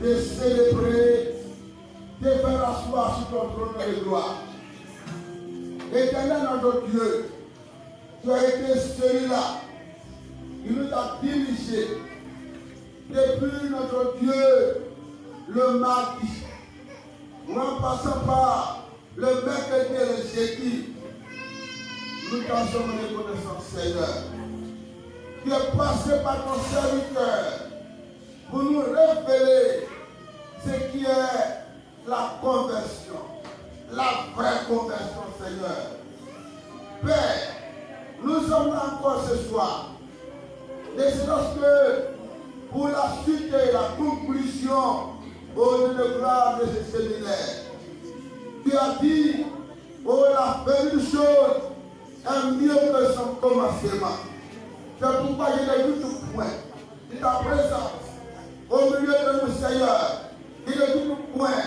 de célébrer, de faire asseoir sur ton trône de gloire. Éternel notre Dieu, tu as été celui-là qui nous a dirigés depuis notre Dieu, le mardi, en passant par le mercredi et le jeudi. Nous t'en sommes reconnaissants, Seigneur. Tu es passé par ton serviteur pour nous révéler ce qui est la conversion, la vraie conversion, Seigneur. Père, nous sommes là encore ce soir. Et c'est lorsque, pour la suite et la conclusion au lieu de gloire de ce séminaire, tu as dit, oh, la fin d'une chose est mieux que son commencement. C'est pourquoi je l'ai vu tout point de ta présence au milieu de nous, Seigneur. Il est tout point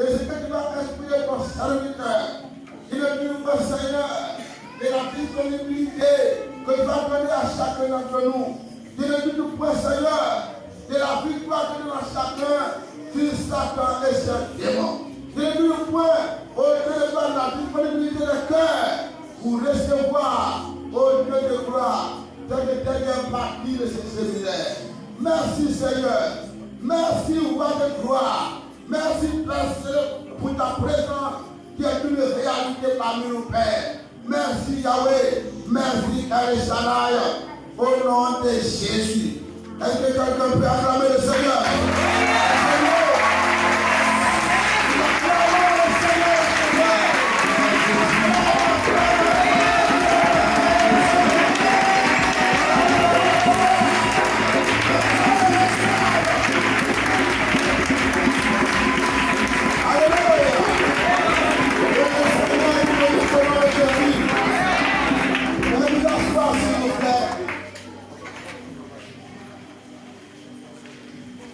de ce que tu vas inspirer ton serviteur. Il est tout point, Seigneur, de la disponibilité que tu vas donner à chacun d'entre nous. Il est tout point, Seigneur, de la victoire que tu donnes à chacun sur Satan et ses démons. Il est tout point au Dieu de la disponibilité de cœur pour recevoir au Dieu de gloire cette dernière partie de ce séminaire. Merci, Seigneur. Merci, roi de gloire. Merci, Père, pour ta présence qui est une réalité parmi nous, Père. Merci, Yahweh. Merci, El-Shaddai. Au nom de Jésus. Est-ce que quelqu'un peut acclamer le Seigneur?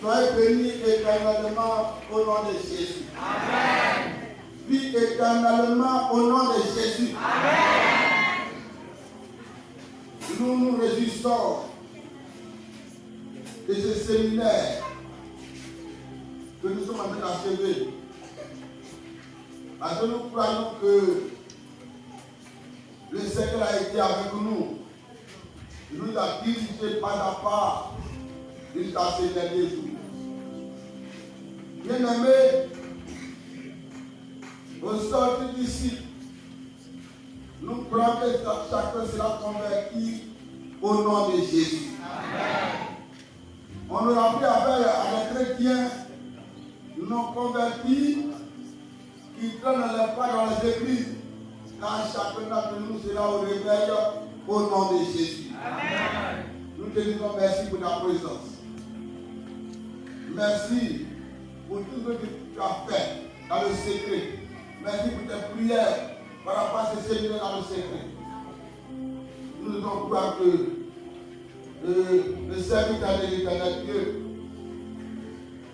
Soyez bénis éternellement au nom de Jésus. Amen. Vis éternellement au nom de Jésus. Amen. Nous nous réjouissons de ce séminaire que nous sommes en train d'achever. Parce que nous croyons que le Seigneur a été avec nous. Il nous a dirigés pas à pas jusqu'à ces derniers jours. Bien-aimés, au sortir d'ici, nous croyons que chacun sera converti au nom de Jésus. Amen. On nous a pris avec des chrétiens non convertis qui traînent les pas dans les églises, car chacun d'entre nous sera au réveil au nom de Jésus. Amen. Nous te disons merci pour ta présence. Merci pour tout ce que tu as fait dans le secret. Merci pour tes prières par rapport à ce séminaire dans le secret. Nous devons croire que le serviteur de l'Éternel Dieu,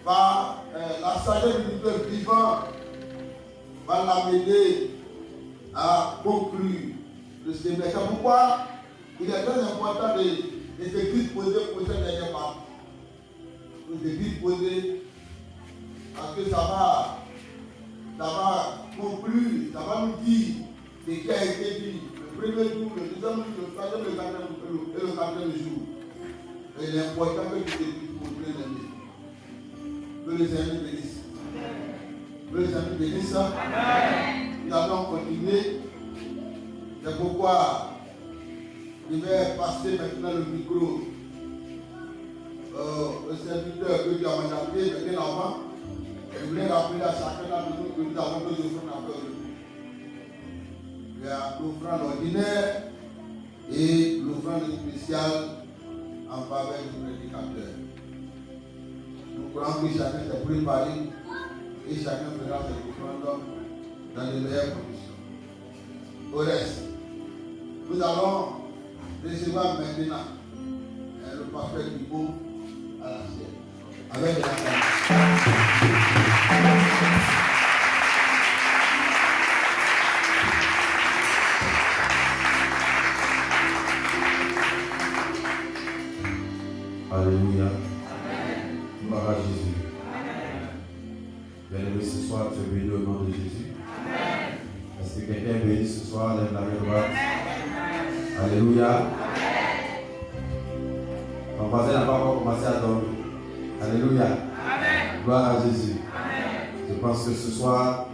par la sagesse du Dieu vivant, va l'amener à conclure le séminaire. C'est pourquoi il est très important de se disposer pour cette dernière partie. De se disposer parce que ça va conclure, ça va nous dire ce qui a été dit le premier jour, le deuxième jour, le troisième, le quatrième jour. Et il est important que tu te disposes, bien-aimé. Que le Seigneur bénisse. Que le Seigneur bénisse. Nous allons continuer. C'est pourquoi je vais passer maintenant le micro au serviteur que tu as mandaté bien avant. Je voulais rappeler à chacun d'entre nous que nous avons deux offrandes à faire. Il y a l'offrande ordinaire et l'offrande spéciale en faveur du prédicateur. Nous croyons que chacun s'est préparé et chacun fera cette offrande dans les meilleures conditions. Au reste, nous allons recevoir maintenant le pasteur Thibaut à la sienne. Avec la Alléluia. Gloire à Jésus. Bien-aimé, ce soir, tu es béni au nom de Jésus. Amen. Est-ce que quelqu'un est béni ce soir? Lève la main droite. Alléluia. Ton voisin n'a pas encore commencé à dormir. Alléluia. Amen. Gloire à Jésus. Amen. Je pense que ce soir,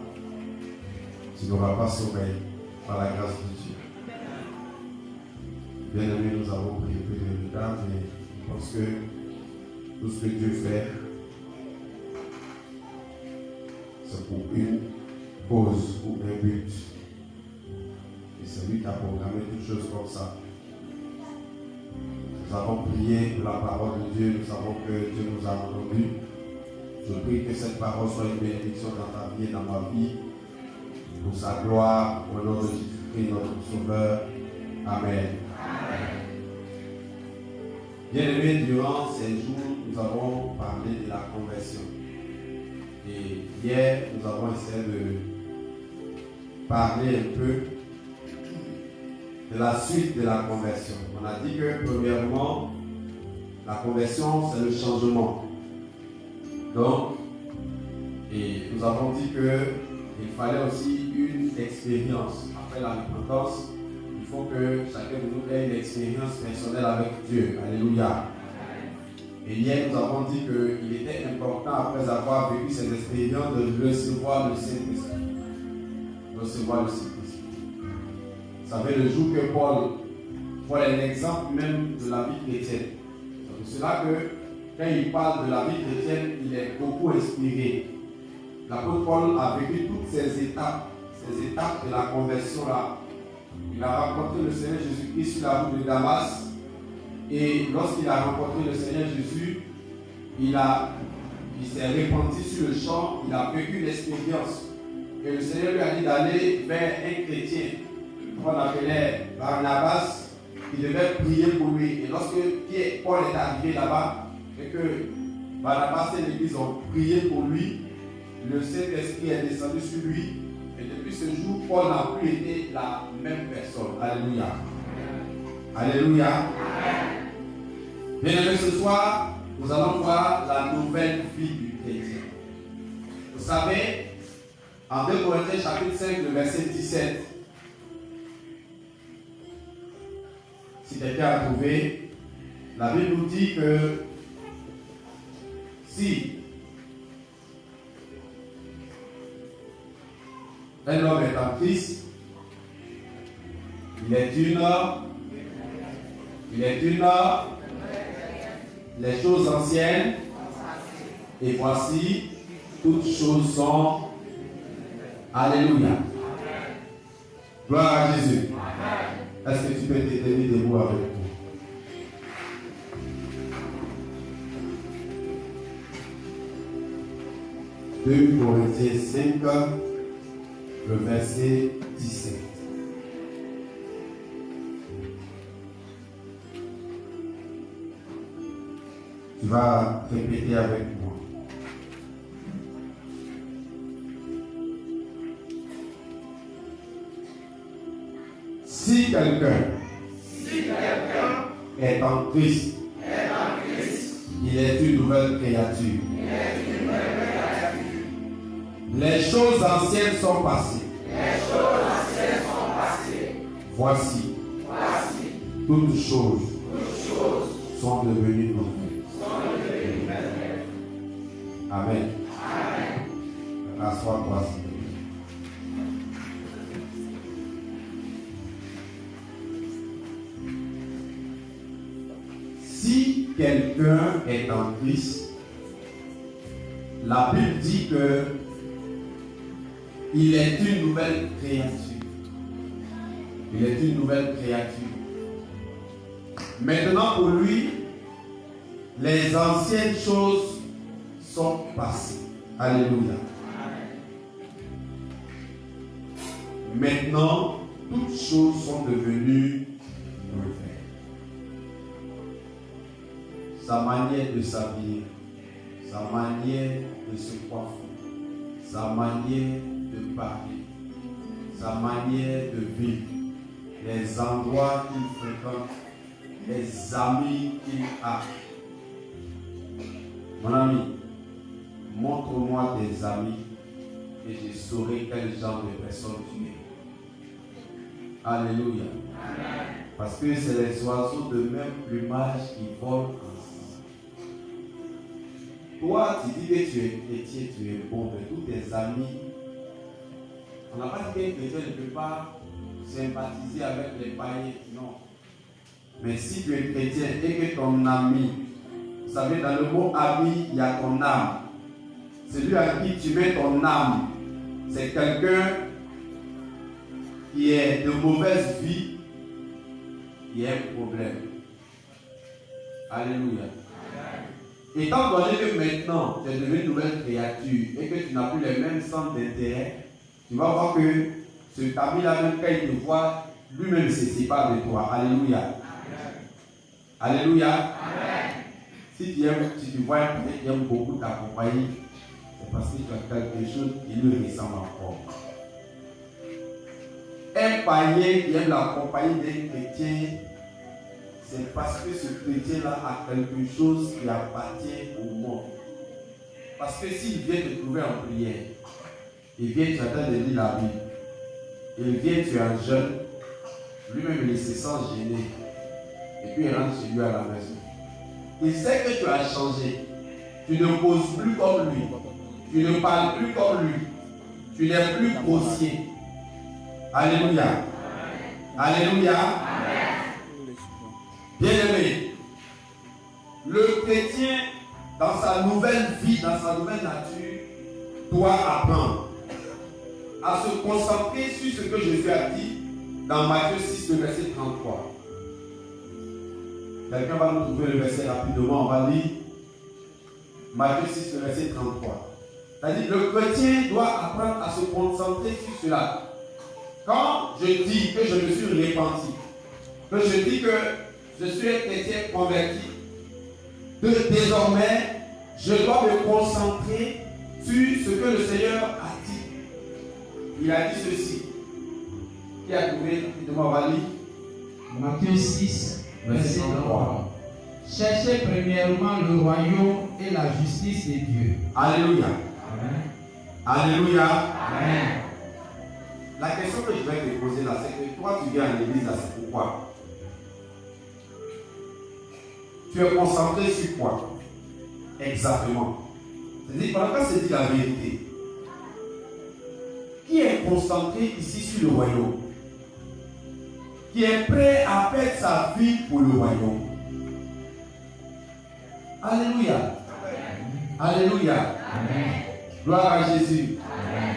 tu n'auras pas sommeil par la grâce de Dieu. Bien-aimé, nous avons pris un peu de retard, mais je pense que tout ce que Dieu fait, c'est pour une cause, pour un but. Et c'est lui qui a programmé toutes choses comme ça. Nous avons prié pour la parole de Dieu, nous savons que Dieu nous a entendus. Je prie que cette parole soit une bénédiction dans ta vie et dans ma vie, pour sa gloire, au nom de Jésus-Christ, notre Sauveur. Amen. Bien-aimés, durant ces jours, nous avons parlé de la conversion. Et hier, nous avons essayé de parler un peu de la suite de la conversion. On a dit que, premièrement, la conversion, c'est le changement. Donc, et nous avons dit qu'il fallait aussi une expérience. Après la repentance, il faut que chacun de nous ait une expérience personnelle avec Dieu. Alléluia. Et hier, nous avons dit qu'il était important, après avoir vécu cette expérience, de recevoir le Saint-Esprit. Recevoir le Saint-Esprit. Vous savez, le jour que Paul est l'exemple même de la vie chrétienne. C'est pour cela que, quand il parle de la vie chrétienne, il est beaucoup inspiré. L'apôtre Paul a vécu toutes ces étapes de la conversion-là. Il a rencontré le Seigneur Jésus-Christ sur la route de Damas. Et lorsqu'il a rencontré le Seigneur Jésus, il s'est répandu sur le champ, il a vécu l'expérience. Et le Seigneur lui a dit d'aller vers un chrétien qu'on appelait Barnabas, qui devait prier pour lui. Et lorsque Paul est arrivé là-bas, et que Barnabas et l'église ont prié pour lui, le Saint-Esprit est descendu sur lui. Et depuis ce jour, Paul n'a plus été la même personne. Alléluia. Alléluia. Bien-aimés, ce soir, nous allons voir la nouvelle vie du chrétien. Vous savez, en 2 Corinthiens chapitre 5, le verset 17, si quelqu'un a trouvé, la Bible nous dit que si un homme est en Christ, il est les choses anciennes, et voici, toutes choses sont. Alléluia. Gloire à Jésus. Est-ce que tu peux te tenir debout avec nous? 2 Corinthiens 5, le verset 17. Tu vas répéter avec moi. Si quelqu'un est en Christ, il est une nouvelle créature. Les choses anciennes sont passées. Voici, toutes choses sont devenues nouvelles. Amen. Assois-toi. Si quelqu'un est en Christ, la Bible dit que il est une nouvelle créature. Il est une nouvelle créature. Maintenant pour lui, les anciennes choses sont passées. Alléluia. Maintenant, toutes choses sont devenues nouvelles. Sa manière de s'habiller, sa manière de se coiffer, sa manière de parler, sa manière de vivre, les endroits qu'il fréquente, les amis qu'il a. Mon ami, montre-moi tes amis et je saurai quel genre de personne tu es. Alléluia. Amen. Parce que c'est les oiseaux de même plumage qui volent ensemble. Toi, tu dis que tu es chrétien, tu es bon, mais tous tes amis, on n'a pas dit qu'un chrétien ne peut pas sympathiser avec les païens, non. Mais si tu es chrétien et que ton ami, vous savez, dans le mot ami, il y a ton âme. Celui à qui tu mets ton âme, c'est quelqu'un qui est de mauvaise vie, il y a un problème. Alléluia. Étant donné que maintenant tu es devenu une nouvelle créature et que tu n'as plus les mêmes centres d'intérêt, tu vas voir que ce ami-là, même quand il te voit, lui-même se sépare de toi. Alléluia. Amen. Alléluia. Amen. Si tu aimes, si tu vois un frère qui aime beaucoup t'accompagner, c'est parce que tu as quelque chose qui lui ressemble encore. Un païen qui aime la compagnie d'un chrétien, c'est parce que ce chrétien-là a quelque chose qui appartient au monde. Parce que s'il vient te trouver en prière, il vient, tu attends de lire la Bible, il vient, tu es un jeune, lui-même il se sent gêné, et puis il rentre chez lui à la maison. Il sait que tu as changé, tu ne causes plus comme lui, tu ne parles plus comme lui, tu n'es plus grossier. Alléluia. Alléluia. Bien-aimé, le chrétien, dans sa nouvelle vie, dans sa nouvelle nature, doit apprendre à se concentrer sur ce que Jésus a dit dans Matthieu 6, le verset 33. Quelqu'un va nous trouver le verset rapidement, on va lire Matthieu 6, le verset 33. C'est-à-dire, le chrétien doit apprendre à se concentrer sur cela. Quand je dis que je me suis repenti, que je dis que je suis un chrétien converti, désormais, je dois me concentrer sur ce que le Seigneur a dit. Il a dit ceci. Qui a trouvé rapidement, va lire Matthieu 6, verset 33. Cherchez premièrement le royaume et la justice de Dieu. Alléluia. Amen. Alléluia. Amen. La question que je vais te poser là, c'est que toi tu viens à l'église là, c'est pourquoi? Tu es concentré sur quoi? Exactement. C'est-à-dire, pendant qu'on se dit la vérité, qui est concentré ici sur le royaume? Qui est prêt à perdre sa vie pour le royaume? Alléluia. Alléluia. Amen. Gloire à Jésus. Amen.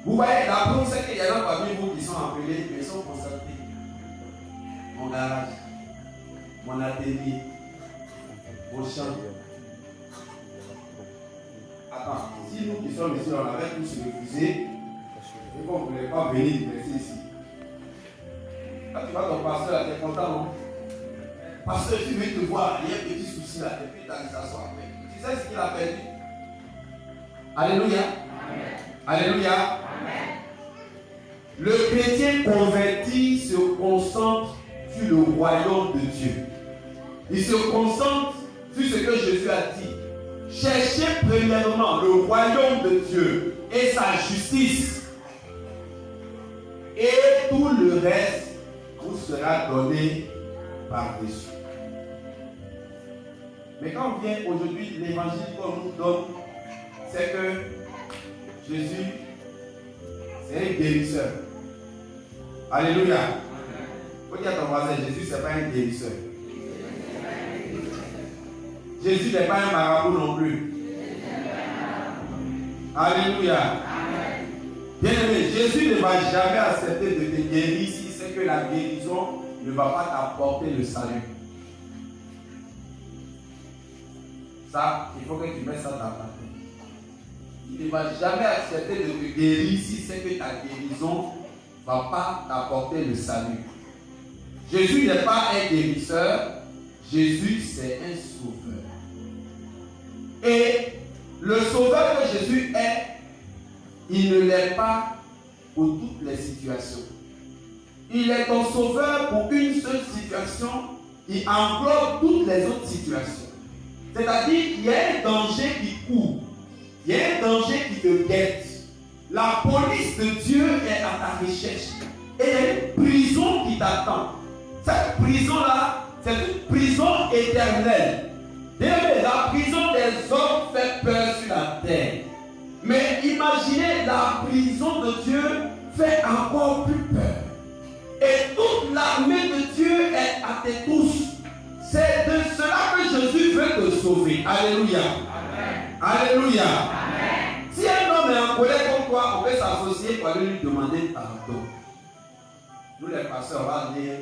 Vous voyez, la preuve, c'est qu'il y en a parmi vous qui sont appelés, mais ils sont concentrés. Mon garage, mon atelier, vos champs. Attends, si nous qui sommes ici, on avait tous refusé, et qu'on ne voulait pas venir rester ici. Quand tu vois ton pasteur, tu es content, non? Pasteur, tu veux te voir, il y a un petit souci là, et puis tu as dit s'asseoir après. Tu sais ce qu'il a perdu? Alléluia. Amen. Alléluia. Amen. Le chrétien converti se concentre sur le royaume de Dieu. Il se concentre sur ce que Jésus a dit. Cherchez premièrement le royaume de Dieu et sa justice. Et tout le reste vous sera donné par-dessus. Mais quand on vient aujourd'hui, l'évangile qu'on nous donne, c'est que Jésus, c'est un guérisseur. Alléluia. Faut dire à ton voisin, Jésus, ce n'est pas un guérisseur. Jésus n'est pas un marabout non plus. Alléluia. Bien aimé, Jésus ne va jamais accepter de te guérir si c'est que la guérison ne va pas t'apporter le salut. Ça, il faut que tu mettes ça dans ta tête. Il ne va jamais accepter de te guérir si c'est que ta guérison ne va pas t'apporter le salut. Jésus n'est pas un guérisseur, Jésus c'est un sauveur. Et le sauveur que Jésus est, il ne l'est pas pour toutes les situations. Il est ton sauveur pour une seule situation qui englobe toutes les autres situations. C'est-à-dire qu'il y a un danger qui court. danger qui te guette. La police de Dieu est à ta recherche. Et il y a une prison qui t'attend. Cette prison-là, c'est une prison éternelle. La prison des hommes fait peur sur la terre. Mais imaginez, la prison de Dieu fait encore plus peur. Et toute l'armée de Dieu est à tes trousses. C'est de cela que Jésus veut te sauver. Alléluia. Amen. Alléluia. Amen. Si un homme est en colère comme toi, on peut s'associer pour aller lui demander pardon. Nous les pasteurs, on va dire,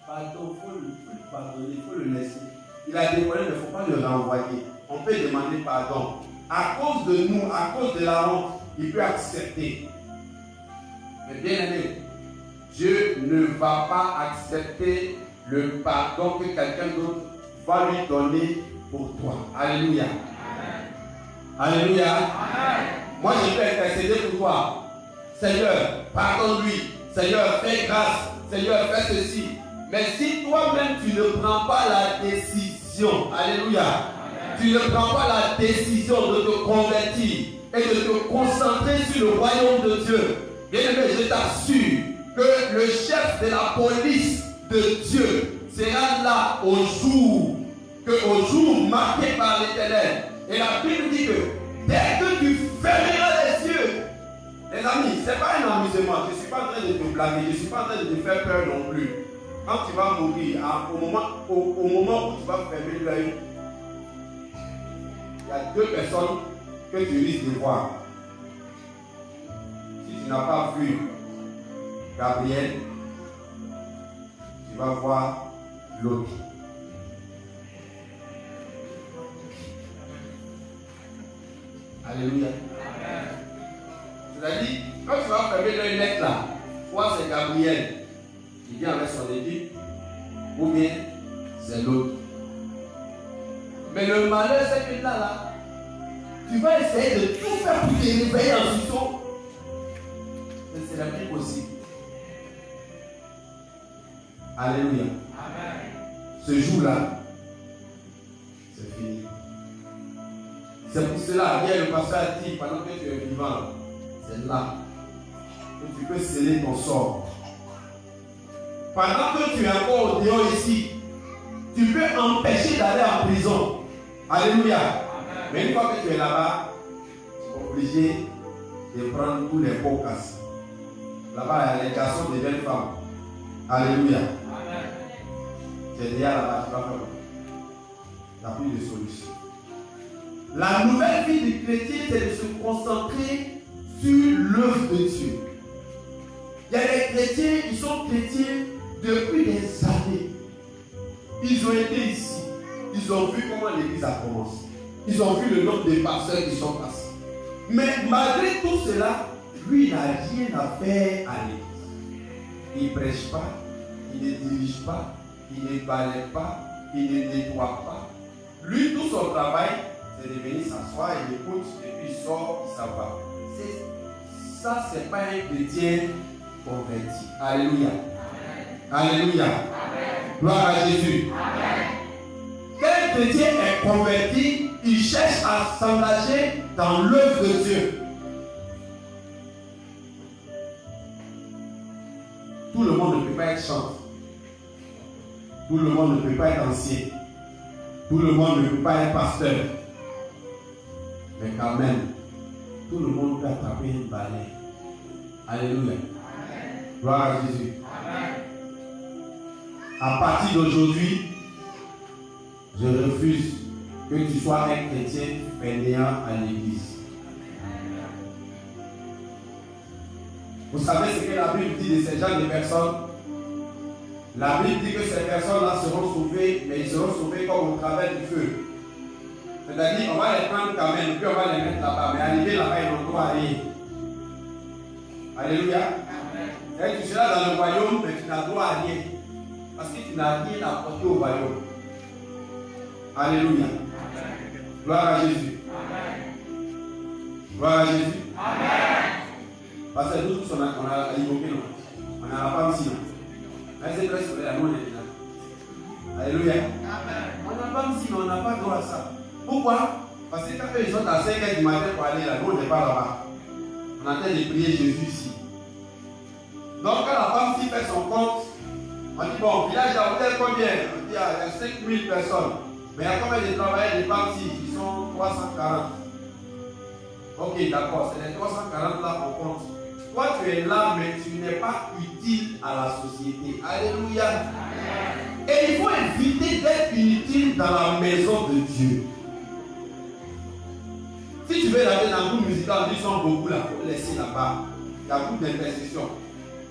pardon, il faut lui pardonner, il faut le laisser. Il a dévoilé, il ne faut pas le renvoyer. On peut demander pardon. À cause de nous, à cause de la honte, il peut accepter. Mais bien aimé, Dieu ne va pas accepter le pardon que quelqu'un d'autre va lui donner pour toi. Alléluia. Amen. Alléluia. Amen. Moi, je peux intercéder pour toi. Seigneur, pardonne-lui. Seigneur, fais grâce. Seigneur, fais ceci. Mais si toi-même, tu ne prends pas la décision, alléluia, amen, tu ne prends pas la décision de te convertir et de te concentrer sur le royaume de Dieu, bien aimé, je t'assure que le chef de la police de Dieu sera là au jour marqué par l'Éternel. Et la Bible dit que dès que tu fermeras les yeux, les amis, ce n'est pas un amusement. Je ne suis pas en train de te blaguer, je ne suis pas en train de te faire peur non plus. Quand tu vas mourir, au moment où tu vas fermer l'œil, il y a deux personnes que tu risques de voir. Si tu n'as pas vu Gabriel, tu vas voir l'autre. Alléluia. C'est-à-dire, quand tu vas fermer l'œil net là, soit c'est Gabriel qui vient avec son équipe, ou bien c'est l'autre. Mais le malheur, c'est que là, tu vas essayer de tout faire pour te réveiller en sursaut. Mais c'est la plus possible. Alléluia. Amen. Ce jour-là, c'est fini. C'est pour cela, hier le pasteur a dit, pendant que tu es vivant, c'est là que tu peux sceller ton sort. Pendant que tu es encore au dehors ici, tu peux empêcher d'aller en prison. Alléluia. Amen. Mais une fois que tu es là-bas, tu es obligé de prendre tous les pots cassés. Là-bas, il y a les garçons et les belles femmes. Alléluia. Amen. Tu es déjà là-bas, tu vas faire. Tu n'as plus de solution. La nouvelle vie du chrétien, c'est de se concentrer sur l'œuvre de Dieu. Il y a des chrétiens, ils sont chrétiens depuis des années. Ils ont été ici. Ils ont vu comment l'église a commencé. Ils ont vu le nombre de pasteurs qui sont passés. Mais malgré tout cela, lui n'a rien à faire à l'église. Il ne prêche pas, il ne dirige pas, il ne balaye pas, il ne nettoie pas. Lui, tout son travail, c'est de venir s'asseoir, il écoute, et puis il sort, il s'en va. Ça, ce n'est pas un chrétien converti. Alléluia. Amen. Alléluia. Amen. Gloire à Jésus. Amen. Quel chrétien est converti, il cherche à s'engager dans l'œuvre de Dieu. Tout le monde ne peut pas être chanteur. Tout le monde ne peut pas être ancien. Tout le monde ne peut pas être pasteur. Mais quand même, tout le monde peut attraper une balai. Alléluia. Amen. Gloire à Jésus. Amen. À partir d'aujourd'hui, je refuse que tu sois un chrétien fainéant à l'église. Vous savez ce que la Bible dit de ces gens de personnes? La Bible dit que ces personnes-là seront sauvées, mais ils seront sauvés comme au travers du feu. C'est-à-dire, on va les prendre quand même, puis on va les mettre là-bas, mais arriver là-bas, ils n'ont droit à rien. Alléluia. Et tu seras dans le royaume, mais tu n'as droit à rien. Parce que tu n'as rien à apporter au royaume. Alléluia. Amen. Gloire à Jésus. Amen. Gloire à Jésus. Amen. Parce que nous tous, on a évoqué, non? On n'a pas ici, non? Mais c'est presque la monnaie déjà. Alléluia. Amen. On n'a pas ici, mais on n'a pas droit à ça. Pourquoi? Parce que quand ils sont à 5h du matin pour aller là, nous on n'est pas là-bas. On est en train de prier Jésus ici. Donc quand la femme s'y fait son compte, on dit bon, village à hôtel combien? On dit il y a 5000 personnes. Mais il y a combien de travailleurs de partis? Ils sont 340. Ok, d'accord, c'est les 340 là qu'on compte. Toi tu es là, mais tu n'es pas utile à la société. Alléluia. Et il faut éviter d'être inutile dans la maison de Dieu. Si tu veux aller dans le groupe musical, ils sont beaucoup là, il faut laisser là-bas. Il y a beaucoup d'intercession.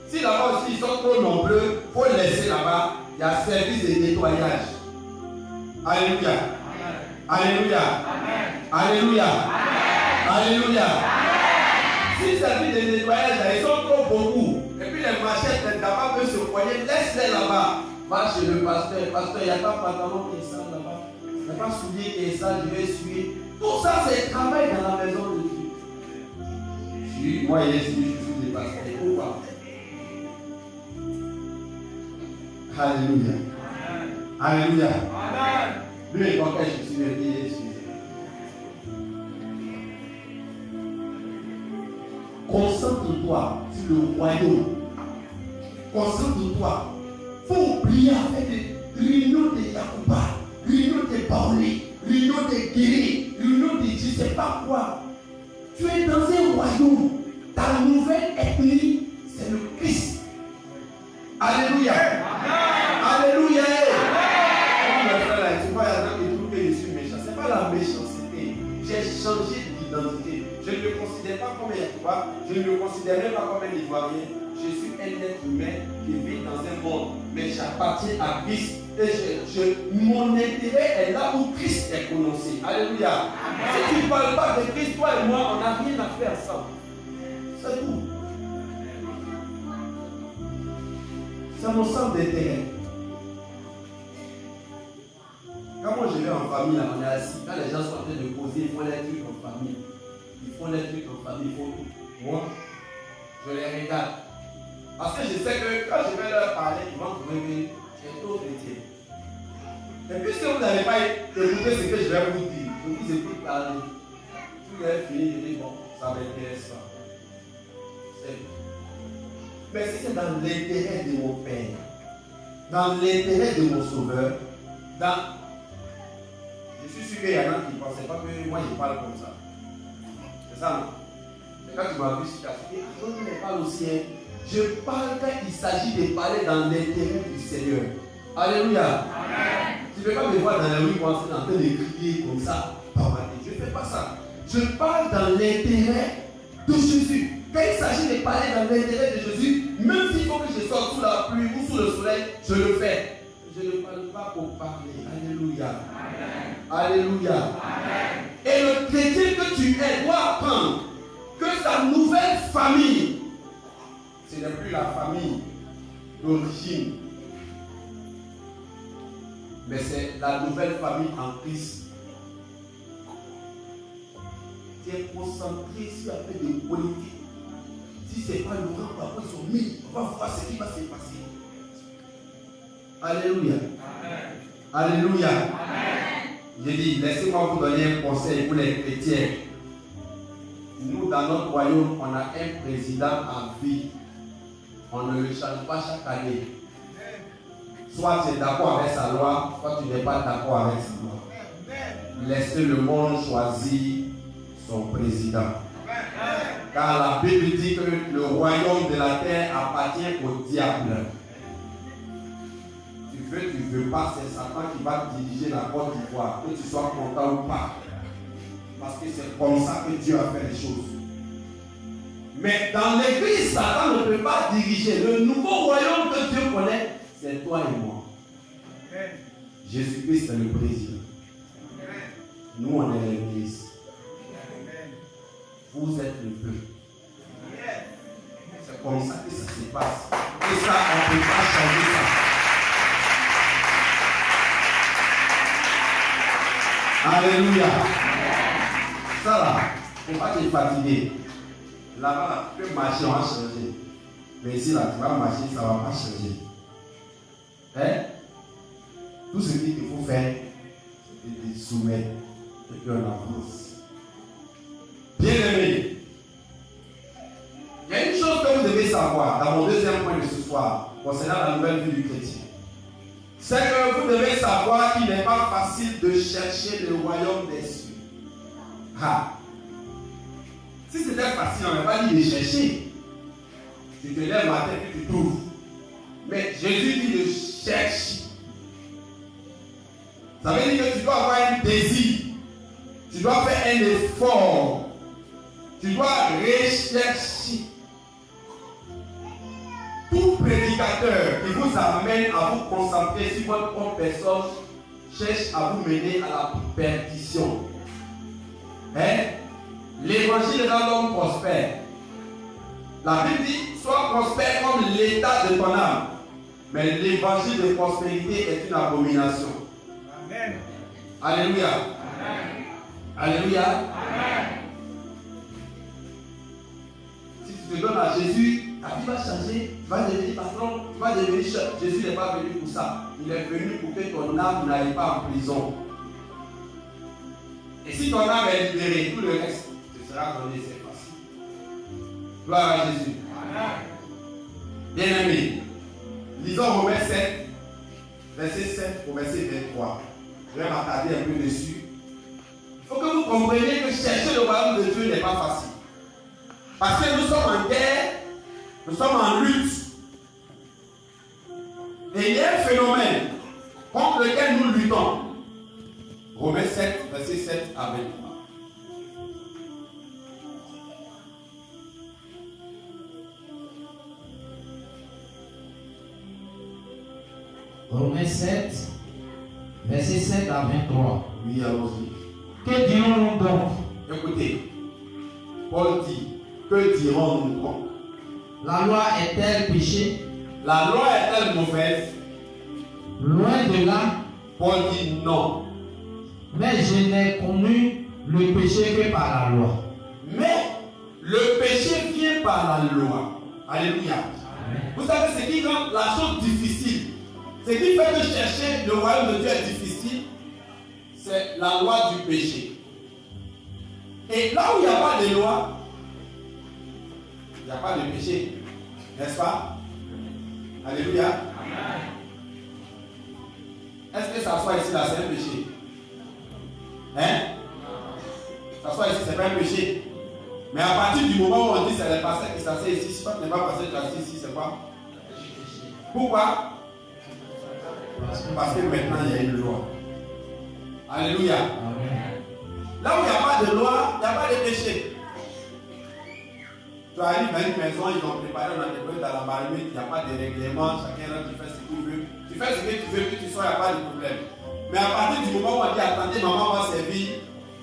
Si là-bas aussi ils sont trop nombreux, il faut laisser là-bas. Il y a service de nettoyage. Alléluia. Alléluia. Alléluia. Alléluia. Si service de nettoyage, ils sont trop beaucoup. Et puis les machettes, les tabacs peuvent se poigner, laisse-les là-bas. Va chez le pasteur. Pasteur, il n'y a pas de pantalon qui est sale là-bas. Il n'y a pas de soulier qui est sale, je vais essuyer. Tout ça, c'est travail dans la maison de Dieu. Moi, il est suivi, je suis des pasteurs. Pourquoi? Alléluia. Alléluia. Lui est content, je suis venu, il est suivi. Concentre-toi sur le royaume. Concentre-toi. Il faut oublier avec des réunions de Yacouba, réunions de Baoulé, réunions de Guéri, réunions de je ne sais pas quoi. Tu es dans un royaume. Ta nouvelle ethnie, c'est le Christ. Alléluia. Alléluia. Comme le frère là, tu vois, il y a des gens qui trouvent que je suis méchant. Ce n'est pas la méchanceté. J'ai changé d'identité. Je ne me considère pas comme un Yacouba. Je ne me considère même pas comme un Ivoirien. Je suis un être humain qui vit dans un monde, mais j'appartiens à Christ. Et mon intérêt est là où Christ est prononcé. Alléluia. Si tu ne parles pas de Christ, toi et moi, on n'a rien à faire ensemble. C'est tout. C'est mon centre d'intérêt. Quand moi je vais en famille, là, on est assis. Quand les gens sont en train de poser, ils font les trucs en famille. Ils font les trucs en famille. Moi, je les regarde. Parce que je sais que quand je vais leur parler, ils vont trouver que c'est trop chrétien. Et puisque vous n'avez pas écouté ce que je vais vous dire, je vous écoute parler. Vous avez fini, je dis bon, ça m'intéresse pas. Mais si c'est dans l'intérêt de mon Père, dans l'intérêt de mon Sauveur, je suis sûr qu'il y en a qui ne pensaient pas que moi je parle comme ça. C'est ça, non? Mais quand tu m'as vu, tu as dit, je ne parle aussi. Je parle quand il s'agit de parler dans l'intérêt du Seigneur. Alléluia. Amen. Tu ne peux pas me voir dans la rue quand tu es en train de crier comme ça. Je ne fais pas ça. Je parle dans l'intérêt de Jésus. Quand il s'agit de parler dans l'intérêt de Jésus, même s'il faut que je sorte sous la pluie ou sous le soleil, je le fais. Je ne parle pas pour parler. Alléluia. Amen. Alléluia. Amen. Et le chrétien que tu es doit apprendre que sa nouvelle famille, ce n'est plus la famille d'origine, mais c'est la nouvelle famille en Christ. Tu es concentré sur la fait de politique. Si ce n'est pas le rang, après ils sont mis, on va voir ce qui va se passer. Alléluia. Amen. Alléluia. Amen. J'ai dit, laissez-moi vous donner un conseil pour les chrétiens. Nous, dans notre royaume, on a un président à vie. On ne le change pas chaque année. Soit tu es d'accord avec sa loi, soit tu n'es pas d'accord avec sa loi. Laissez le monde choisir son président. Car la Bible dit que le royaume de la terre appartient au diable. Tu veux pas, c'est Satan qui va diriger la Côte d'Ivoire, que tu sois content ou pas. Parce que c'est comme ça que Dieu a fait les choses. Mais dans l'église, Satan ne peut pas diriger. Le nouveau royaume que Dieu connaît, c'est toi et moi. Jésus-Christ est le président. Nous, on est l'église. Vous êtes le peuple. C'est comme ça que ça se passe. Et ça, on ne peut pas changer ça. Alléluia. Ça là, il ne faut pas te fatiguer. Là-bas, tu peux marcher, on va changer. Mais ici, là, tu vas marcher, ça ne va pas changer. Hein? Tout ce qu'il faut faire, c'est de te soumettre. et puis on avance. Bien-aimés, il y a une chose que vous devez savoir dans mon deuxième point de ce soir concernant la nouvelle vie du chrétien. C'est que vous devez savoir qu'il n'est pas facile de chercher le royaume des cieux. Ah. Si c'était facile, on n'aurait pas dit de chercher. Tu te lèves le matin et tu trouves. Mais Jésus dit de chercher. Ça veut dire que tu dois avoir un désir. Tu dois faire un effort. Tu dois rechercher. Tout prédicateur qui vous amène à vous concentrer sur votre propre personne cherche à vous mener à la perdition. Hein? L'évangile rend l'homme prospère. La Bible dit, sois prospère comme l'état de ton âme. Mais l'évangile de prospérité est une abomination. Amen. Alléluia. Amen. Alléluia. Amen. Si tu te donnes à Jésus, ta vie va changer, tu vas devenir patron, tu vas devenir chef. Jésus n'est pas venu pour ça. Il est venu pour que ton âme n'aille pas en prison. Et si ton âme est libérée, tout le reste te sera donné, c'est facile. Gloire à Jésus. Bien-aimés, lisons Romains 7, verset 7 au verset 23. Je vais m'attarder un peu dessus. Il faut que vous compreniez que chercher le royaume de Dieu n'est pas facile. Parce que nous sommes en guerre, nous sommes en lutte. Et il y a un phénomène contre lequel nous luttons. Romains 7, verset 7 à 23. Romains 7, verset 7 à 23. Oui, allons-y. Que dirons-nous donc? Écoutez, Paul dit, que dirons-nous donc? La loi est-elle péché? La loi est-elle mauvaise? Loin de là. Paul dit non. Mais je n'ai connu le péché que par la loi. Mais le péché vient par la loi. Alléluia. Amen. Vous savez ce qui rend la chose difficile, ce qui fait que chercher le royaume de Dieu est difficile, c'est la loi du péché. Et là où il n'y a pas de loi, il n'y a pas de péché. N'est-ce pas? Alléluia. Amen. Est-ce que s'asseoir ici là, c'est un péché? Hein? S'asseoir ici, c'est pas un péché. Mais à partir du moment où on dit c'est le pasteur qui s'assied ici, si pas n'est pas pasteur qui s'assied ici, c'est quoi? Pourquoi? Parce que maintenant il y a une loi. Alléluia. Amen. Là où il n'y a pas de loi, il n'y a pas de péché. Tu arrives à une maison, ils ont préparé, on a des dans la marmite, il n'y a pas de règlement, chacun rentre, tu fais ce qu'il veut. Tu fais ce que tu veux, que tu sois, il n'y a pas de problème. Mais à partir du moment où on dit attendez, maman va servir,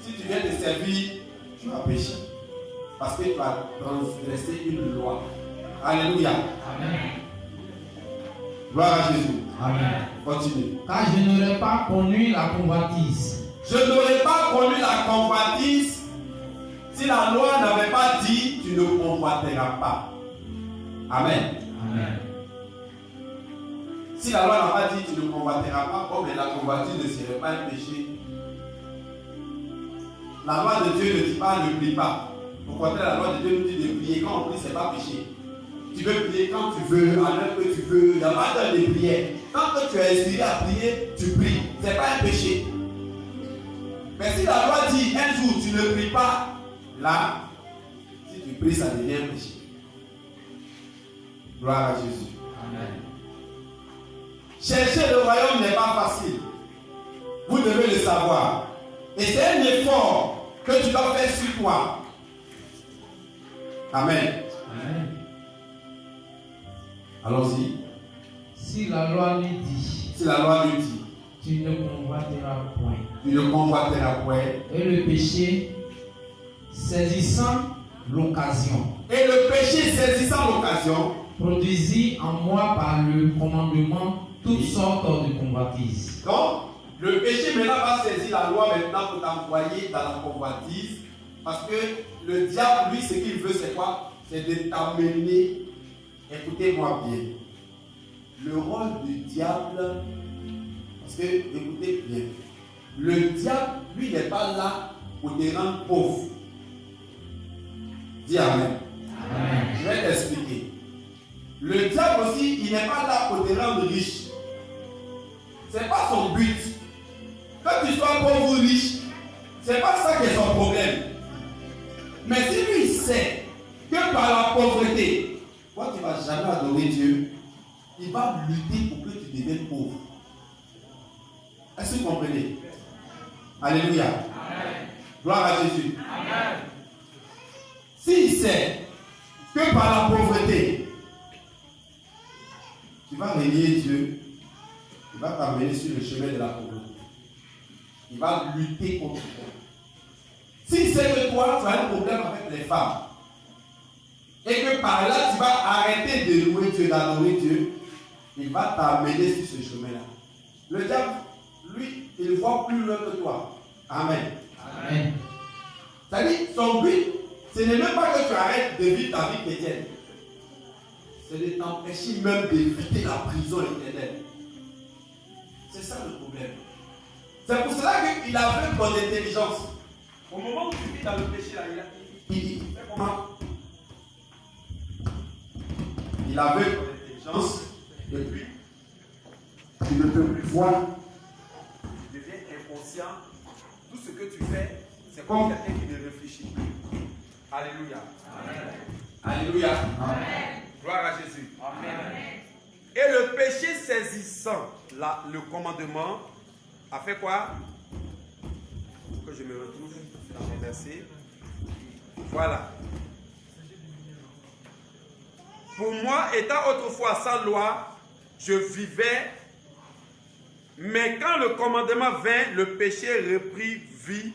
si tu viens te servir, tu vas pécher. Parce que tu as transgressé une loi. Alléluia. Amen. Gloire à Jésus. Amen. Continue. Car je n'aurais pas connu la convoitise. Je n'aurais pas connu la convoitise si la loi n'avait pas dit tu ne convoiteras pas. Amen. Amen. Si la loi n'a pas dit tu ne convoiteras pas, oh, mais la convoitise ne serait pas un péché. La loi de Dieu ne dit pas ne prie pas. Au contraire, la loi de Dieu nous dit de prier. Quand on prie, ce n'est pas péché. Tu peux prier quand tu veux, à l'heure que tu veux. Il n'y a pas d'heure de prière. Tant que tu es inspiré à prier, tu pries. Ce n'est pas un péché. Mais si la loi dit un jour tu ne pries pas, là, si tu pries, ça devient un péché. Gloire à Jésus. Amen. Chercher le royaume n'est pas facile. Vous devez le savoir. Et c'est un effort que tu dois faire sur toi. Amen. Amen. Allons-y. Si la loi lui dit. Si la loi lui dit. Tu ne convoiteras point. Tu ne convoiteras point. Et le péché, saisissant l'occasion. Et le péché saisissant l'occasion. Produisit en moi par le commandement toutes sortes de convoitises. Donc, le péché maintenant va saisir la loi maintenant pour t'envoyer dans la convoitise. Parce que le diable, lui, ce qu'il veut, c'est quoi? C'est de t'amener. Écoutez-moi bien. Le rôle du diable, parce que, écoutez bien, Le diable, lui, n'est pas là pour te rendre pauvre. Dis Amen. Amen. Je vais t'expliquer. Le diable aussi, il n'est pas là pour te rendre riche. Ce n'est pas son but. Que tu sois pauvre ou riche, ce n'est pas ça qui est son problème. Mais si lui, il sait que par la pauvreté, toi, tu ne vas jamais adorer Dieu, il va lutter pour que tu deviennes pauvre. Est-ce que vous comprenez? Alléluia. Amen. Gloire à Jésus. Amen. S'il sait que par la pauvreté, tu vas renier Dieu, il va t'amener sur le chemin de la pauvreté. Il va lutter contre toi. S'il sait que toi, tu as un problème avec les femmes, et que par là, tu vas arrêter de louer Dieu, d'adorer Dieu, il va t'amener sur ce chemin-là. Le diable, lui, il voit plus loin que toi. Amen. Amen. C'est-à-dire, son but, ce n'est même pas que tu arrêtes de vivre ta vie chrétienne. C'est de t'empêcher même d'éviter la prison éternelle. C'est ça le problème. C'est pour cela qu'il aveugle ton intelligence. Au moment où tu vis dans le péché, là, il dit comment? Il aveugle ton intelligence. Et puis, tu ne peux plus voir. Tu deviens inconscient. Tout ce que tu fais, c'est comme quelqu'un qui ne réfléchit plus. Alléluia. Amen. Alléluia. Amen. Gloire à Jésus. Amen. Et le péché saisissant le commandement a fait quoi? Que je me retrouve dans mon verset. Voilà. Pour moi, étant autrefois sans loi, je vivais, mais quand le commandement vint, le péché reprit vie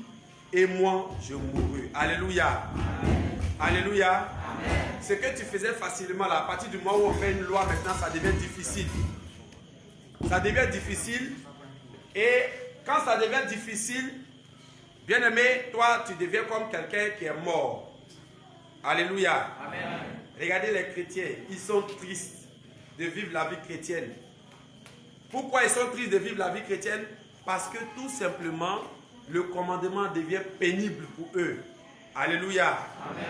et moi, je mourus. Alléluia. Amen. Alléluia. Amen. Ce que tu faisais facilement, là, à partir du moment où on fait une loi, maintenant, ça devient difficile. Ça devient difficile. Et quand ça devient difficile, bien aimé, toi, tu deviens comme quelqu'un qui est mort. Alléluia. Amen. Regardez les chrétiens, ils sont tristes de vivre la vie chrétienne. Pourquoi ils sont tristes de vivre la vie chrétienne? Parce que tout simplement, le commandement devient pénible pour eux. Alléluia. Amen.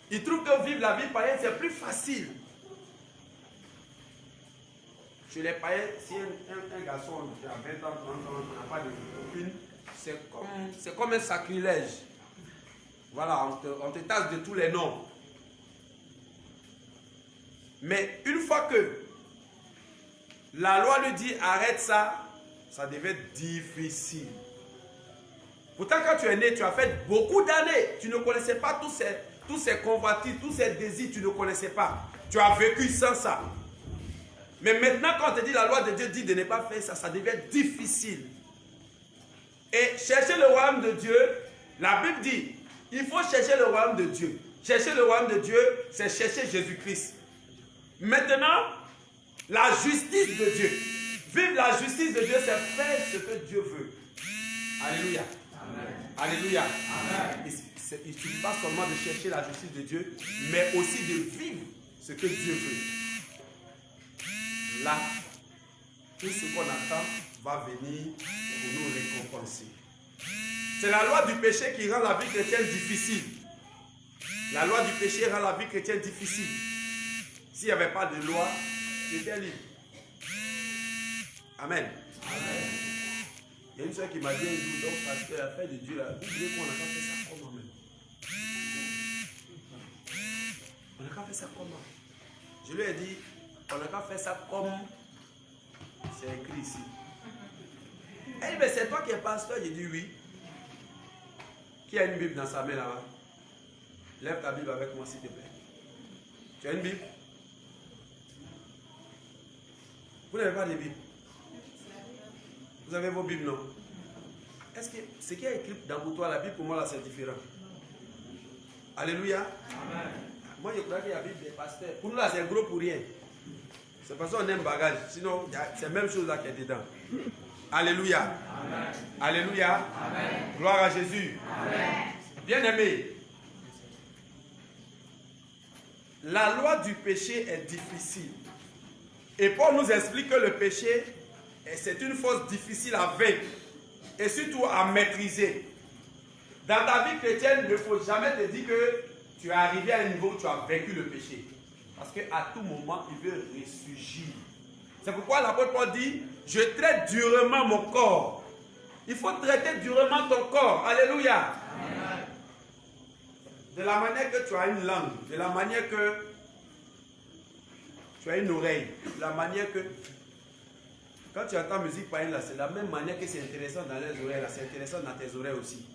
Ils trouvent que vivre la vie païenne, c'est plus facile. Chez les païens, si un garçon qui a 20 ans, 30 ans, qui n'a pas de copine, c'est comme un sacrilège. Voilà, on te tasse de tous les noms. Mais une fois que la loi lui dit arrête ça, ça devait être difficile. Pourtant, quand tu es né, tu as fait beaucoup d'années. Tu ne connaissais pas tous ces convoitises, tous ces désirs, tu ne connaissais pas. Tu as vécu sans ça. Mais maintenant, quand on te dit la loi de Dieu dit de ne pas faire ça, ça devient difficile. Et chercher le royaume de Dieu, la Bible dit, il faut chercher le royaume de Dieu. Chercher le royaume de Dieu, c'est chercher Jésus-Christ. Maintenant, la justice de Dieu. Vivre la justice de Dieu, c'est faire ce que Dieu veut. Alléluia. Amen. Alléluia. Amen. Il ne suffit pas seulement de chercher la justice de Dieu, mais aussi de vivre ce que Dieu veut. Là, tout ce qu'on attend va venir pour nous récompenser. C'est la loi du péché qui rend la vie chrétienne difficile. La loi du péché rend la vie chrétienne difficile. S'il n'y avait pas de loi, j'étais libre. Amen. Amen. Il y a une soeur qui m'a dit un jour, donc parce que la fête de Dieu, là, vous voulez qu'on n'a pas fait ça comment même? On n'a pas fait ça comment? Je lui ai dit, on n'a pas fait ça comme c'est écrit ici. Elle dit, mais c'est toi qui es pasteur? J'ai dit oui. Qui a une Bible dans sa main là-bas? Lève ta Bible avec moi s'il te plaît. Tu as une Bible? Vous n'avez pas de Bible? Vous avez vos Bibles, non? Est-ce que ce qui est écrit dans pour toi, la Bible, pour moi, là, c'est différent? Alléluia. Amen. Moi, je crois qu'il y a la Bible des pasteurs. Pour nous, là, c'est gros pour rien. C'est parce qu'on aime bagage. Sinon, c'est la même chose là qui est dedans. Alléluia. Amen. Alléluia. Amen. Gloire à Jésus. Amen. Bien-aimé, la loi du péché est difficile. Et Paul nous explique que le péché, c'est une force difficile à vaincre. et surtout à maîtriser. Dans ta vie chrétienne, il ne faut jamais te dire que tu es arrivé à un niveau où tu as vaincu le péché. Parce qu'à tout moment, il veut ressurgir. C'est pourquoi l'apôtre Paul dit, je traite durement mon corps. Il faut traiter durement ton corps. Alléluia. Amen. De la manière que tu as une langue, de la manière que tu as une oreille, de la manière que quand tu entends musique païenne là, c'est la même manière que c'est intéressant dans les oreilles là, c'est intéressant dans tes oreilles aussi.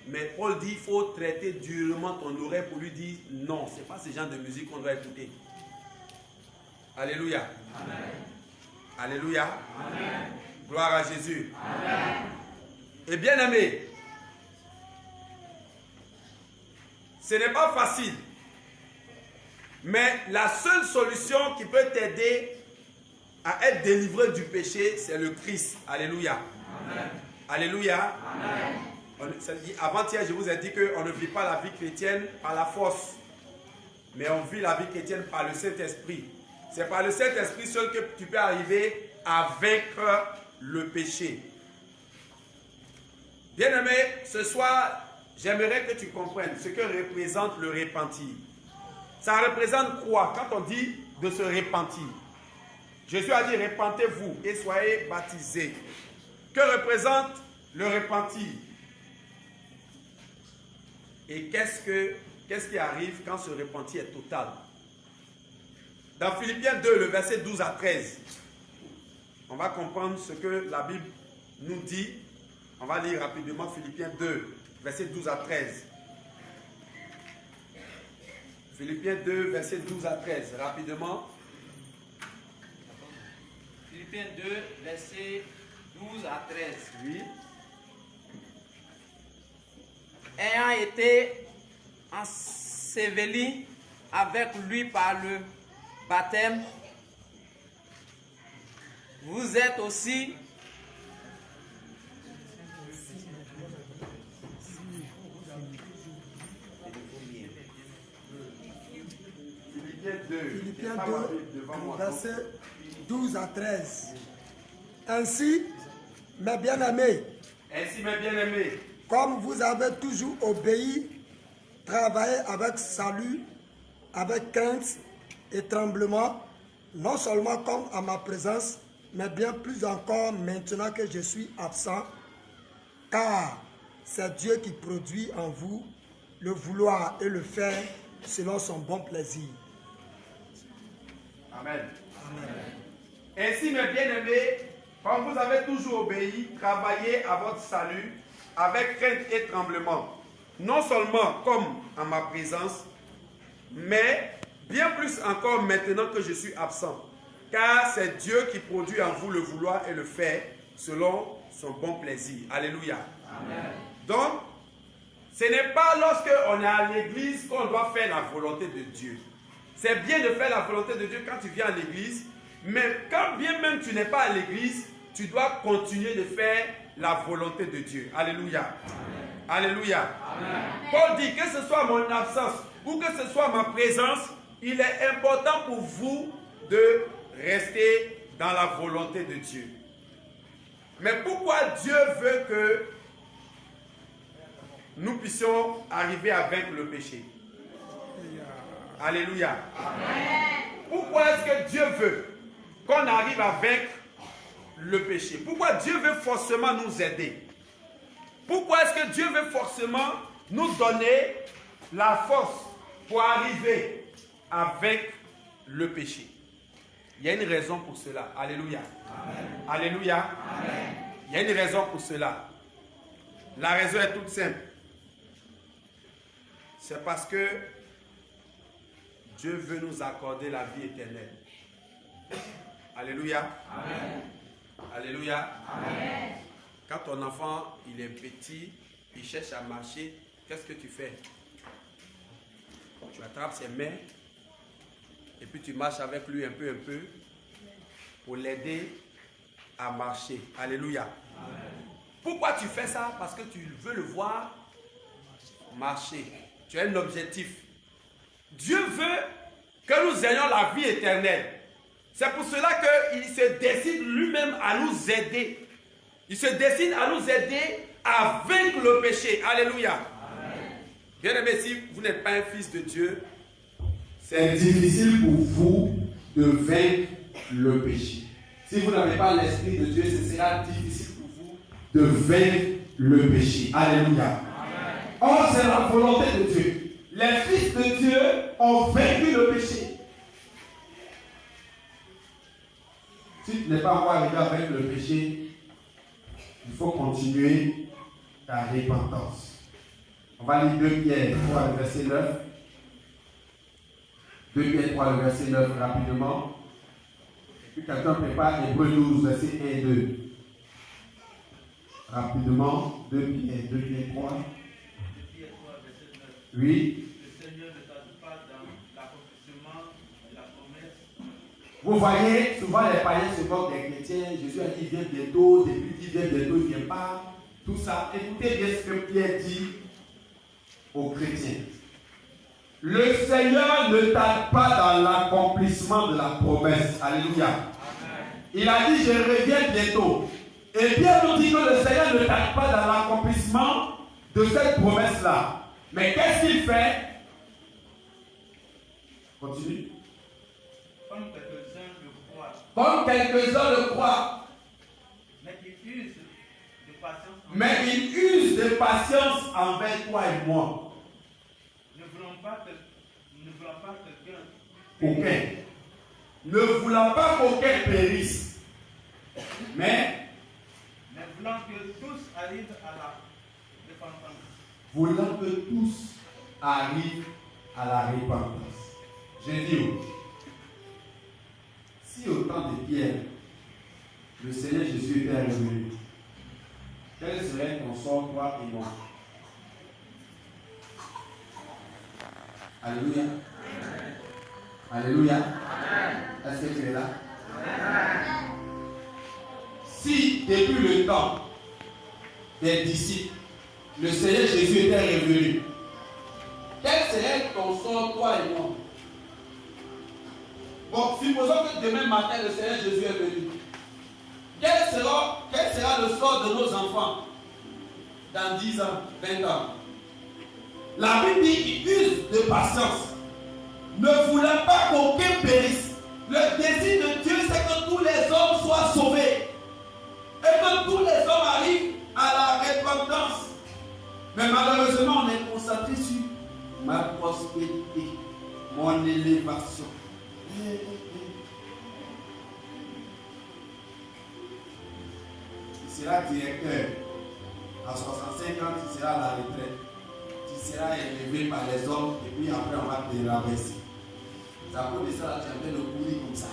Mais Paul dit, il faut traiter durement ton oreille pour lui dire, non, ce n'est pas ce genre de musique qu'on doit écouter. Alléluia. Amen. Alléluia. Amen. Gloire à Jésus. Amen. Et bien aimé, ce n'est pas facile. Mais la seule solution qui peut t'aider à être délivré du péché, c'est le Christ. Alléluia. Amen. Alléluia. Amen. Avant-hier, je vous ai dit qu'on ne vit pas la vie chrétienne par la force, mais on vit la vie chrétienne par le Saint-Esprit. C'est par le Saint-Esprit seul que tu peux arriver à vaincre le péché. Bien-aimé, ce soir, j'aimerais que tu comprennes ce que représente le repentir. Ça représente quoi quand on dit de se repentir? Jésus a dit, repentez-vous et soyez baptisés. Que représente le repentir? Et qu'est-ce qui arrive quand ce repentir est total? Dans Philippiens 2, le verset 12 à 13, on va comprendre ce que la Bible nous dit. On va lire rapidement Philippiens 2, verset 12 à 13. Philippiens 2, verset 12 à 13, rapidement. Philippiens 2, verset 12 à 13. Oui. Ayant été enseveli avec lui par le baptême, vous êtes aussi Philippiens 2, verset 12 à 13. Ainsi, mes bien-aimés, comme vous avez toujours obéi, travaillez avec salut, avec crainte et tremblement, non seulement comme à ma présence, mais bien plus encore maintenant que je suis absent, car c'est Dieu qui produit en vous le vouloir et le faire selon son bon plaisir. Amen. Amen. Ainsi, mes bien-aimés, comme vous avez toujours obéi, travaillez à votre salut avec crainte et tremblement, non seulement comme en ma présence, mais bien plus encore maintenant que je suis absent, car c'est Dieu qui produit en vous le vouloir et le faire selon son bon plaisir. Alléluia. Amen. Donc, ce n'est pas lorsque on est à l'église qu'on doit faire la volonté de Dieu. C'est bien de faire la volonté de Dieu quand tu viens à l'église, mais quand bien même tu n'es pas à l'église, tu dois continuer de faire la volonté de Dieu. Alléluia. Amen. Alléluia. Amen. Paul dit que ce soit mon absence ou que ce soit ma présence, il est important pour vous de rester dans la volonté de Dieu. Mais pourquoi Dieu veut que nous puissions arriver à vaincre le péché? Alléluia. Amen. Pourquoi est-ce que Dieu veut qu'on arrive à vaincre le péché? Pourquoi Dieu veut forcément nous aider? Pourquoi est-ce que Dieu veut forcément nous donner la force pour arriver à vaincre le péché? Il y a une raison pour cela. Alléluia. Amen. Alléluia. Amen. Il y a une raison pour cela. La raison est toute simple. C'est parce que Dieu veut nous accorder la vie éternelle. Alléluia. Amen. Alléluia. Amen. Quand ton enfant, il est petit, il cherche à marcher, qu'est-ce que tu fais? Tu attrapes ses mains et puis tu marches avec lui un peu pour l'aider à marcher. Alléluia. Amen. Pourquoi tu fais ça? Parce que tu veux le voir marcher. Tu as un objectif. Dieu veut que nous ayons la vie éternelle. C'est pour cela qu'il se décide lui-même à nous aider. Il se destine à nous aider à vaincre le péché. Alléluia. Bien-aimé, si vous n'êtes pas un fils de Dieu, c'est difficile pour vous de vaincre le péché. Si vous n'avez pas l'Esprit de Dieu, ce sera difficile pour vous de vaincre le péché. Alléluia. Or, c'est la volonté de Dieu. Les fils de Dieu ont vaincu le péché. Si tu n'es pas encore arrivé à vaincre le péché, il faut continuer ta repentance. On va lire 2 Pierre 3, le verset 9. 2 Pierre 3, le verset 9, rapidement. Et puis quelqu'un prépare Hébreux 12, verset 1 et 2. Rapidement, 2 Pierre 3. Oui. Le Seigneur ne tarde pas dans l'accomplissement de la promesse. Vous voyez, souvent les païens se moquent des chrétiens. Jésus a dit, il vient bientôt. Depuis qu'il vient bientôt, il ne vient pas. Tout ça. Écoutez bien ce que Pierre dit aux chrétiens. Le Seigneur ne tarde pas dans l'accomplissement de la promesse. Alléluia. Amen. Il a dit, je reviens bientôt. Et Pierre nous dit que le Seigneur ne tarde pas dans l'accomplissement de cette promesse-là. Mais qu'est-ce qu'il fait? Continue. Comme quelques-uns le croient. Comme quelques-uns le croient. Mais ils usent de patience. Mais ils usent de patience envers toi et moi. Ne voulant pas quelqu'un. Aucun. Ne voulant pas qu'aucun périsse. Mais voulant que tous arrivent à la repentance. Voulant que tous arrivent à la repentance. Je dis, si au temps de Pierre, le Seigneur Jésus était revenu, quel serait ton sort, toi et moi? Alléluia. Alléluia. Est-ce que tu es là? Si depuis le temps des disciples, le Seigneur Jésus était revenu, quel serait ton sort, toi et moi? Bon, supposons que demain matin, le Seigneur Jésus est venu. Quel sera le sort de nos enfants dans 10 ans, 20 ans? La Bible dit qu'il use de patience, ne voulant pas qu'aucun périsse. Le désir de Dieu, c'est que tous les hommes soient sauvés et que tous les hommes arrivent à la repentance. Mais malheureusement, on est concentré sur ma prospérité, mon élévation. Tu seras directeur. À 65 ans, tu seras à la retraite. Tu seras élevé par les hommes et puis après, on va te rabaisser. Ça peut descendre à tu as fait le courir comme ça.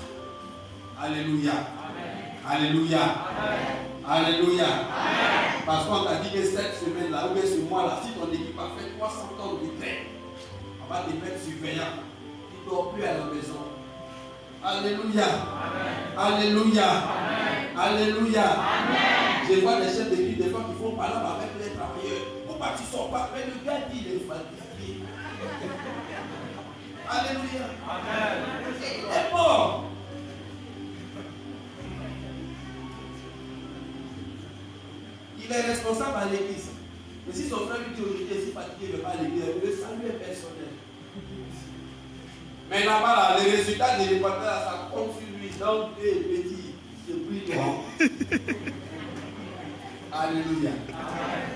Alléluia. Amen. Alléluia. Amen. Alléluia. Amen. Parce qu'on t'a dit que cette semaine-là, ou bien ce mois-là, si ton équipe a fait 300 ans de retraite, on va te mettre surveillant. Tu ne dors plus à la maison. Alléluia. Amen. Alléluia. Amen. Alléluia. Amen. Je vois des chefs d'équipe des fois qui font parler avec les travailleurs. Pourquoi tu ne sors pas? Mais le gars dit il est fatigué. Alléluia. Amen. Il est mort. Il est responsable à l'église. Mais si son frère lui dit aujourd'hui il est si fatigué, il ne va pas à l'église, le salut est personnel. Mais là-bas, les résultats des reporters, ça compte sur lui. Donc, il est petit, c'est plus grand. Alléluia. Amen.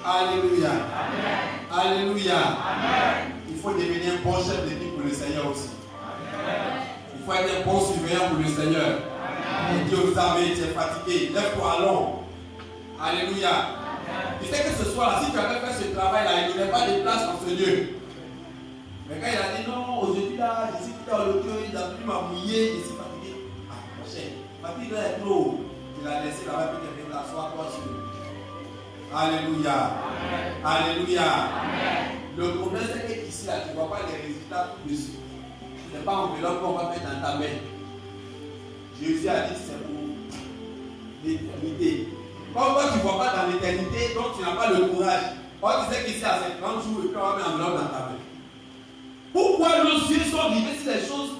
Alléluia. Amen. Alléluia. Amen. Il faut devenir un bon chef d'équipe pour le Seigneur aussi. Amen. Il faut être un bon surveillant pour le Seigneur. Amen. Il dit aux armées, tu es fatigué, lève-toi, allons. Alléluia. Amen. Tu sais que ce soir-là, si tu avais fait ce travail-là, il n'y aurait pas de place dans ce lieu. Mais quand il a dit non, aujourd'hui là, je suis tout dans le cœur, il a pris ma mouillée, je suis fatigué. Ah, mon cher, ma fille là est trop. Il a laissé là-bas, puis il a fait l'asseoir toi sur. Alléluia. Amen. Alléluia. Amen. Le problème, c'est qu'ici, là, tu ne vois pas les résultats tout de suite. Ce n'est pas un enveloppe qu'on va mettre dans ta main. Jésus a dit que c'est pour l'éternité. Comme toi, tu ne vois pas dans l'éternité, donc tu n'as pas le courage. Or, tu sais qu'ici, à 50 jours, et puis on va mettre un enveloppe dans ta main. Pourquoi nos yeux sont rivés sur des choses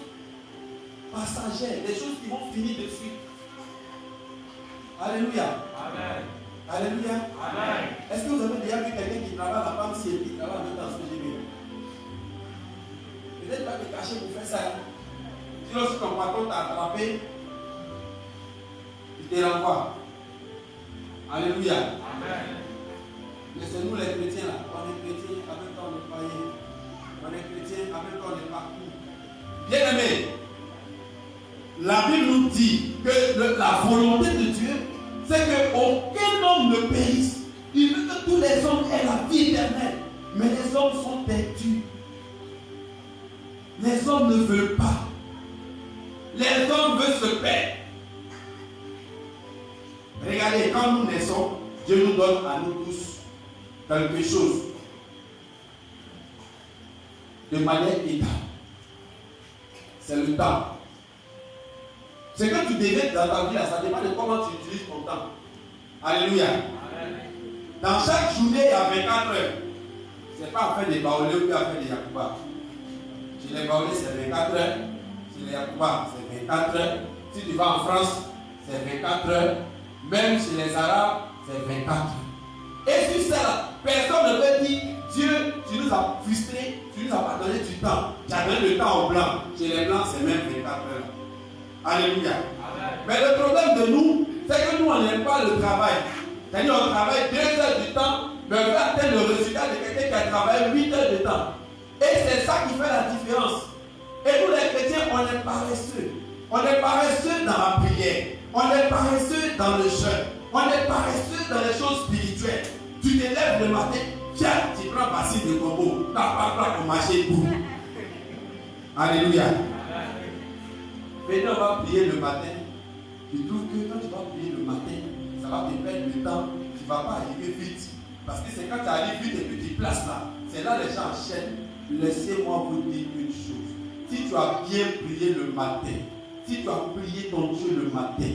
passagères, des choses qui vont finir de suite? Alléluia. Amen. Alléluia. Amen. Est-ce que vous avez déjà vu quelqu'un qui travaille la femme si elle qui travaille en même temps ce que j'ai vu? Peut-être pas te cacher pour faire ça. Si lorsque ton patron t'a attrapé, il te renvoie. Alléluia. Amen. Mais c'est nous les chrétiens là. On est chrétiens, en même temps on est païens. On est chrétiens, en même temps on est partout. Bien aimé, la Bible nous dit que la volonté de Dieu, c'est qu'aucun homme ne périsse. Il veut que tous les hommes aient la vie éternelle. Mais les hommes sont perdus. Les hommes ne veulent pas. Les hommes veulent se perdre. Regardez, quand nous naissons, Dieu nous donne à nous tous quelque chose de manière égale. C'est le temps. Ce que tu développes dans ta vie, là, ça dépend de comment tu utilises ton temps. Alléluia. Dans chaque journée, il y a 24 heures. Ce n'est pas à faire des baoulés ou à faire des yakouba. Chez les baoulés, c'est 24 heures. Chez les yakouba, c'est 24 heures. Si tu vas en France, c'est 24 heures. Même chez les Arabes, c'est 24 heures. Et sur ça, personne ne peut dire Dieu, tu nous as frustrés, tu nous as pas donné du temps. Tu as donné le temps aux Blancs. Chez les Blancs, c'est même 24 heures. Alléluia. Amen. Mais le problème de nous, c'est que nous, on n'aime pas le travail. C'est-à-dire, on travaille 2 heures du temps, mais on veut atteindre le résultat de quelqu'un qui a travaillé 8 heures de temps. Et c'est ça qui fait la différence. Et nous, les chrétiens, on est paresseux. On est paresseux dans la prière. On est paresseux dans le jeûne. On est paresseux dans les choses spirituelles. Tu te lèves le matin, tiens, tu prends Basile de Combo, tu n'as pas plat pour marcher debout. Alléluia. Maintenant, on va prier le matin. Tu trouves que quand tu vas prier le matin, ça va te perdre du temps. Tu ne vas pas arriver vite. Parce que c'est quand tu arrives vite et que tu places là. C'est là les gens enchaînent. Laissez-moi vous dire une chose. Si tu as bien prié le matin, si tu as prié ton Dieu le matin,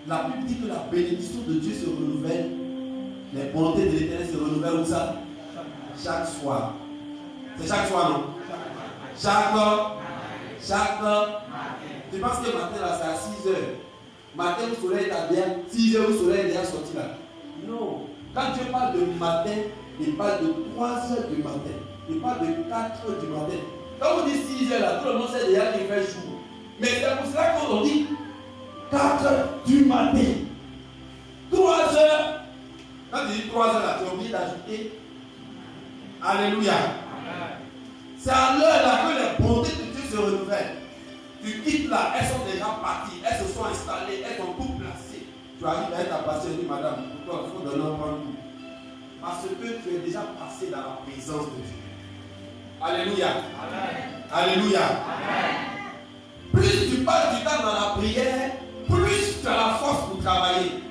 la Bible dit que la bénédiction de Dieu se renouvelle. Les bontés de l'Éternel se renouvellent où ça? Chaque soir. C'est chaque soir, non? Chaque je pense que matin là, c'est à 6 heures. Matin, le soleil est bien. 6 heures, le soleil est déjà sorti là. Non. Quand Dieu parle de matin, il parle de 3 heures du matin. Il parle de 4 heures du matin. Quand on dit 6 heures là, tout le monde sait déjà qu'il fait jour. Mais c'est pour cela qu'on dit 4 heures du matin. 3 heures. Quand tu dis 3 heures là, tu es obligé d'ajouter Alléluia. C'est à l'heure là que les bontés de Dieu se renouvellent. Tu quittes là, elles sont déjà parties, elles se sont installées, elles sont toutes placées. Tu arrives à être à passer, dit madame, pourquoi il faut donner un grand coup? Parce que tu es déjà passé dans la présence de Dieu. Alléluia. Amen. Alléluia. Amen. Plus tu passes du temps dans la prière, plus tu as la force pour travailler.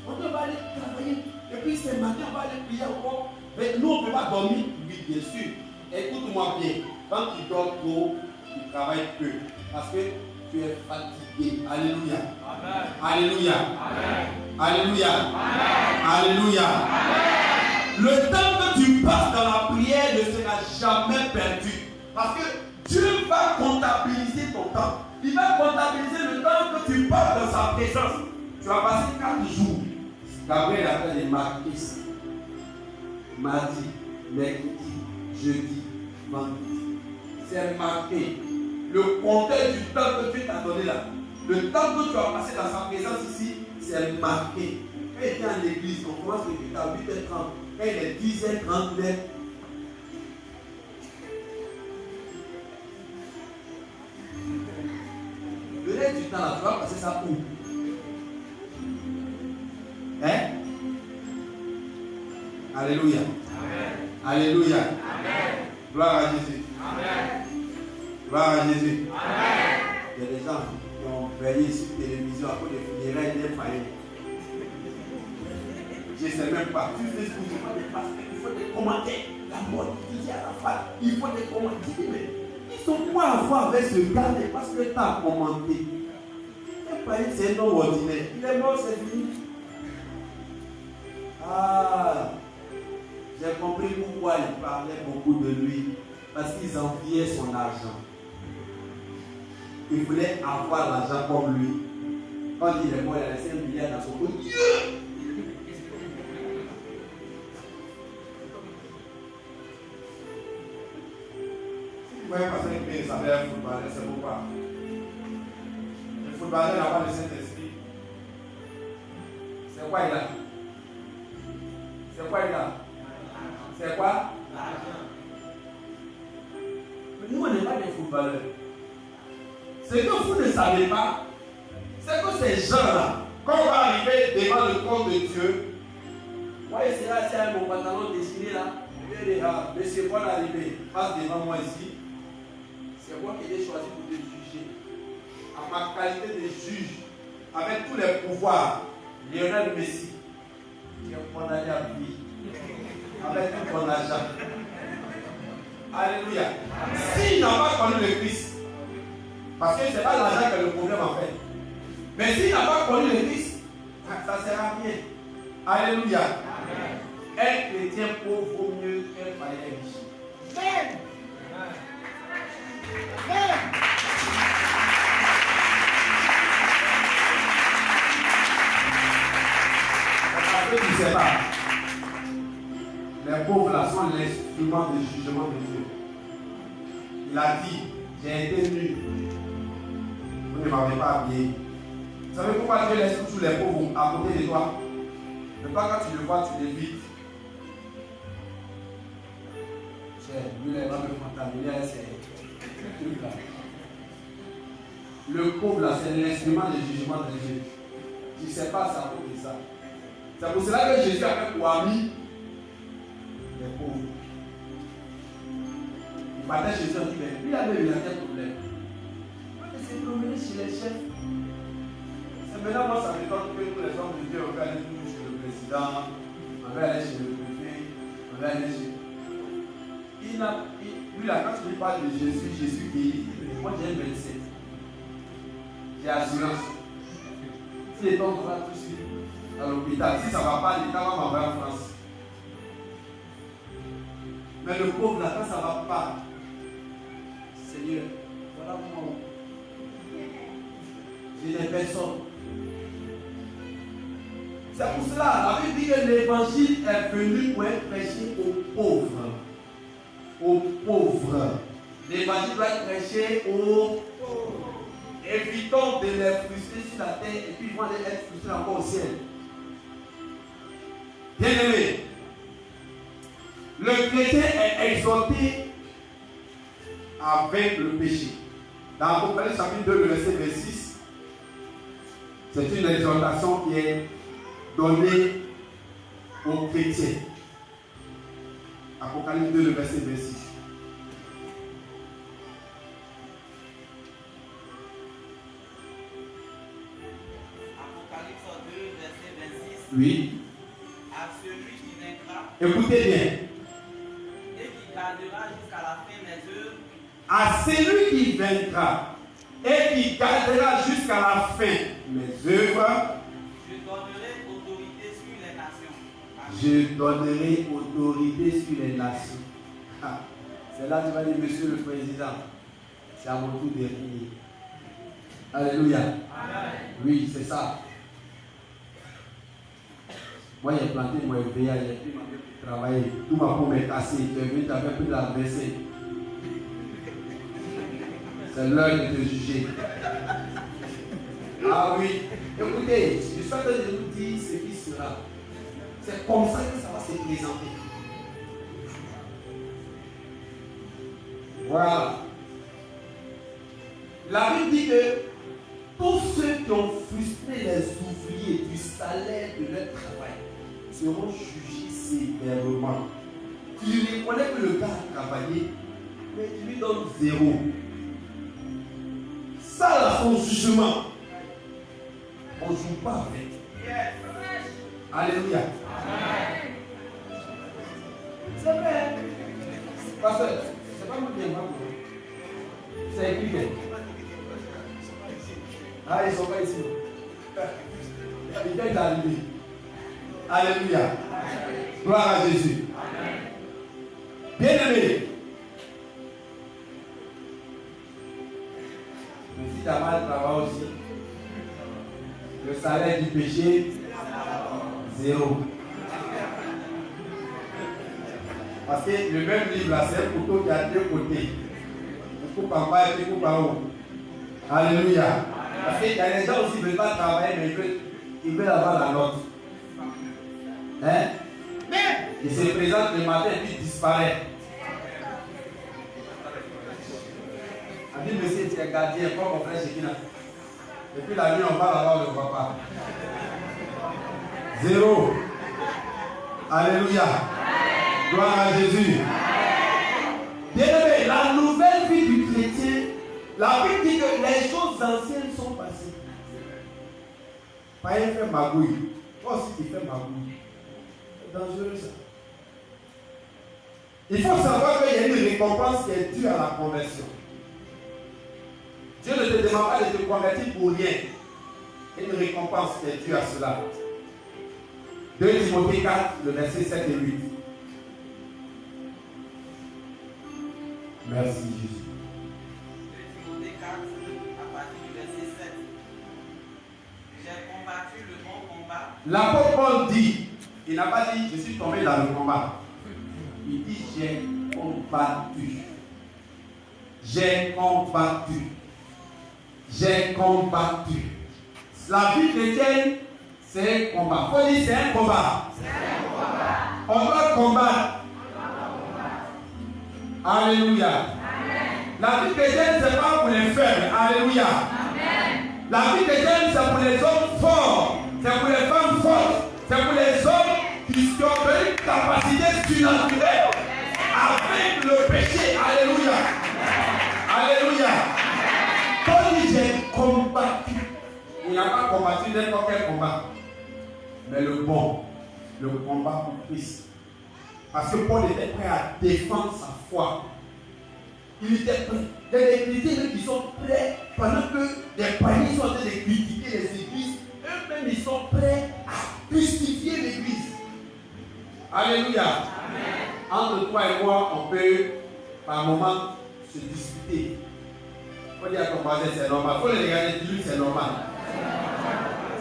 On va aller travailler. Et puis ce matin, on va aller prier encore. Mais nous, on ne peut pas dormir. Oui, bien sûr. Écoute-moi bien. Quand tu dors trop, tu travailles peu. Parce que tu es fatigué. Alléluia. Amen. Alléluia. Amen. Alléluia. Amen. Alléluia. Amen. Le temps que tu passes dans la prière ne sera jamais perdu. Parce que Dieu va comptabiliser ton temps. Il va comptabiliser le temps que tu passes dans sa présence. Tu vas passer 4 jours. Gabriel appelle les marqués. Mardi, mercredi, jeudi, vendredi. C'est marqué. Le compteur du temps que Dieu t'a donné là, le temps que tu as passé dans sa présence ici, c'est marqué. Quand il était en l'église, on commence le culte à 8h30. Quand il est 10h30, il est. Le reste du temps là, tu vas passer ça où? Hein? Alléluia. Amen. Alléluia. Amen. Gloire à Jésus. Amen. Gloire à Jésus. Amen. Il y a des gens qui ont veillé sur la télévision à cause des funérailles des faillites. Je ne sais même pas. Sur Facebook, il faut des pasteurs, il faut des commentaires. La mort qui dit à la face, il faut des commentaires. Mais ils sont quoi à voir avec ce gars parce que tu as commenté. Un faillite, c'est un homme ordinaire. Il est mort, c'est fini. Ah, j'ai compris pourquoi il parlait beaucoup de lui. Parce qu'ils enviaient son argent. Ils voulaient avoir l'argent comme lui. Quand il est mort, il a laissé 1 milliard dans son compte. Vous voyez passer une paix, ça veut un footballeur, c'est pourquoi. Le footballeur n'a pas le Saint-Esprit. C'est quoi il a? C'est quoi il a? C'est quoi? Mais nous, on n'est pas des footballeurs. Ce que vous ne savez pas, c'est que ces gens-là, quand on va arriver devant le trône de Dieu, moi, c'est là, c'est mon pantalon dessiné là. Je vais dire, monsieur Paul arrivé, passe devant moi ici. C'est moi qui ai choisi pour te juger. En ma qualité de juge, avec tous les pouvoirs, Lionel Messi, qui est condamné à vie, avec tout mon argent. Alléluia. S'il n'a pas connu le Christ, parce que ce n'est pas l'argent qui est le problème en fait. Mais s'il n'a pas connu le Christ, ça ne sert à rien. Alléluia. Un chrétien pauvre vaut mieux qu'un païen riche. Amen. Parce que tu ne sais pas. Les pauvres là sont l'instrument de jugement de Dieu. Il a dit, j'ai été nu. Vous ne m'avez pas habillé. Vous savez pourquoi Dieu laisse tous les pauvres à côté de toi? Mais toi, quand tu le vois, tu l'évites. Lui, il va me contaminer avec ces trucs-là. Le pauvre là, c'est l'instrument de jugement de Dieu. Tu ne sais pas, c'est à cause de ça. C'est pour cela que Jésus a fait pour ami les pauvres. Il partait chez eux, on dit, mais lui, il a quel problème? Il s'est promené chez les chefs. C'est maintenant, moi, ça m'étonne que tous les hommes de Dieu, on va aller toujours chez le président, on va aller chez le préfet, on va aller chez. Lui, là, quand tu lui parles de Jésus, Jésus guérit. Moi, j'ai un médecin. J'ai assurance. Si les temps va tout de suite à l'hôpital, si ça ne va pas, l'État va m'envoyer en France. Mais le pauvre, là, quand ça ne va pas, Seigneur, voilà moi. J'ai des personnes. C'est pour cela, la Bible dit que l'évangile est venu pour être prêché aux pauvres. Aux pauvres. L'évangile doit être prêché aux pauvres. Évitons de les frustrer sur la terre et puis ils vont aller être frustrés encore au ciel. Bien-aimé, le chrétien est exhorté à vaincre le péché. Dans Apocalypse chapitre 2, le verset 26, c'est une exhortation qui est donnée aux chrétiens. Apocalypse 2, le verset 26. Apocalypse 2, verset 26. Oui. À celui qui vaincra Écoutez bien. et qui gardera jusqu'à la fin mes œuvres, À celui qui vaincra et qui gardera jusqu'à la fin mes œuvres, je donnerai autorité sur les nations. je donnerai autorité sur les nations. Ah, c'est là que tu vas dire, monsieur le président, c'est à mon tour de régner. Alléluia. Amen. Oui, c'est ça. Moi, j'ai planté mon éveil, j'ai pris ma main pour travailler. Tout ma peau m'est cassée. Tu es venu, tu avais pris la verser. C'est l'heure de te juger. Ah oui. Écoutez, je suis en train de nous dire ce qui sera. C'est comme ça que ça va se présenter. Voilà. La Bible dit que tous ceux qui ont frustré les ouvriers du salaire de leur travail seront jugés sévèrement. Tu reconnais que le gars a travaillé, mais tu lui donnes 0. Ça, là, son jugement. On ne joue pas avec. Yes. Alléluia. Amen. C'est vrai. Parce que c'est pas moi qui aime. C'est écrit bien. Ah, ils ne sont pas ici. Ils viennent d'arriver. Alléluia. Gloire à Jésus. Bien-aimé. Mais si tu as mal de travail aussi, Le salaire du péché, 0. Parce que le même livre là, c'est un couteau qui a deux côtés. Une coupe en bas et une coupe en haut. Alléluia. Parce qu'il y a des gens aussi qui ne veulent pas travailler, mais ils veulent avoir la note. Hein? Ils se présentent le matin et puis ils disparaissent. On dit, monsieur, tu es gardien, comme mon frère Shekina. Et puis la nuit, on va là-bas, on ne le voit pas. 0. Alléluia. Gloire à Jésus. Bien-aimé, la nouvelle vie du chrétien, la Bible dit que les choses anciennes sont passées. Païen fait magouille. Toi aussi, tu fais magouille. C'est dangereux ça. Il faut savoir qu'il y a une récompense qui est due à la conversion. Dieu ne te demande pas de te convertir pour rien. Il y a une récompense qui est due à cela. 2 Timothée 4, le verset 7 et 8. Merci Jésus. 2 Timothée 4, à partir du verset 7. J'ai combattu le bon combat. L'apôtre Paul dit, il n'a pas dit je suis tombé dans le combat. Il dit j'ai combattu. J'ai combattu. J'ai combattu. La vie chrétienne, c'est un combat. Faut dire c'est un combat. On doit combattre. Alléluia. La vie chrétienne, c'est pas pour les faibles. Alléluia. La vie chrétienne, c'est pour les hommes forts. C'est pour les femmes fortes. C'est pour les hommes qui ont une capacité surnaturelle avec le péché. Alléluia. Alléluia. Quand il dit j'ai combattu, il n'a pas combattu n'importe quel combat, mais le bon, le combat pour Christ. Parce que Paul était prêt à défendre sa foi. Il était prêt. Il y a des chrétiens qui sont prêts, pendant que les païens sont en train de critiquer les églises, eux-mêmes ils sont prêts à justifier l'église. Alléluia. Amen. Entre toi et moi, on peut par moment se disputer. Il faut dire à ton voisin, c'est normal. Il faut le regarder, dis-lui, c'est normal.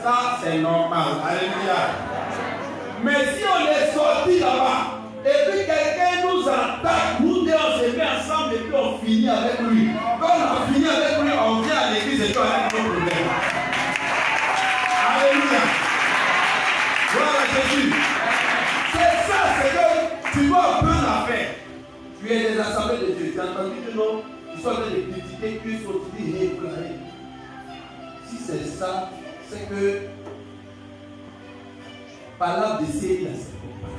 Ça, c'est normal. Alléluia. Mais si on est sorti là-bas, et puis quelqu'un nous attaque, nous deux, on se met ensemble et puis on finit avec lui. Quand on a fini avec lui, on vient à l'église et puis on a un problème. Alléluia. Gloire à Jésus. C'est ça, c'est que tu dois apprendre à faire. Tu es des assemblées de Dieu. Tu as entendu que non? Ils sont en train de critiquer, qu'ils sont dit, si c'est ça, c'est que par là de série, là, c'est pas.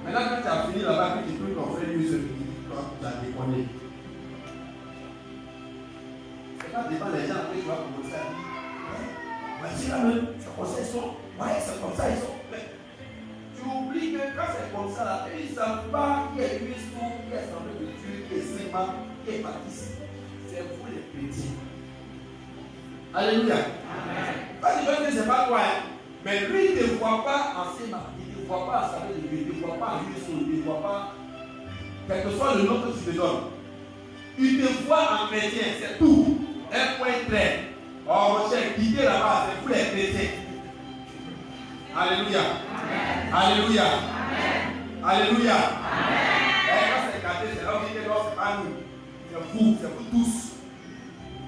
Maintenant, quand tu as fini là-bas, que tu peux t'en faire mieux, tu as déconné. C'est pas devant les gens que tu vas commencer à dire, voici là, c'est comme ça, ils sont. Ouais, c'est comme ça, ils sont. Tu oublies que quand c'est comme ça, là, ils ne savent pas qui est Christ, qui est assemblée de Dieu, qui est Saint-Marc, qui est Baptiste. C'est vous les chrétiens. Alléluia. Pas de dire que ce n'est pas toi, hein. Mais lui il ne voit pas en Saint-Marc, il ne voit pas en assemblée de Dieu, il ne voit pas en Jésus, il ne voit pas, quel que soit le nom que tu te donnes. Il te voit en chrétien, c'est tout. Un point clair. Oh mon cher, quittez là-bas, c'est vous les chrétiens. Alléluia. Amen. Alléluia. Amen. Alléluia. Amen. Et quand c'est gâté, c'est là où il dit non, c'est pas nous. C'est vous tous.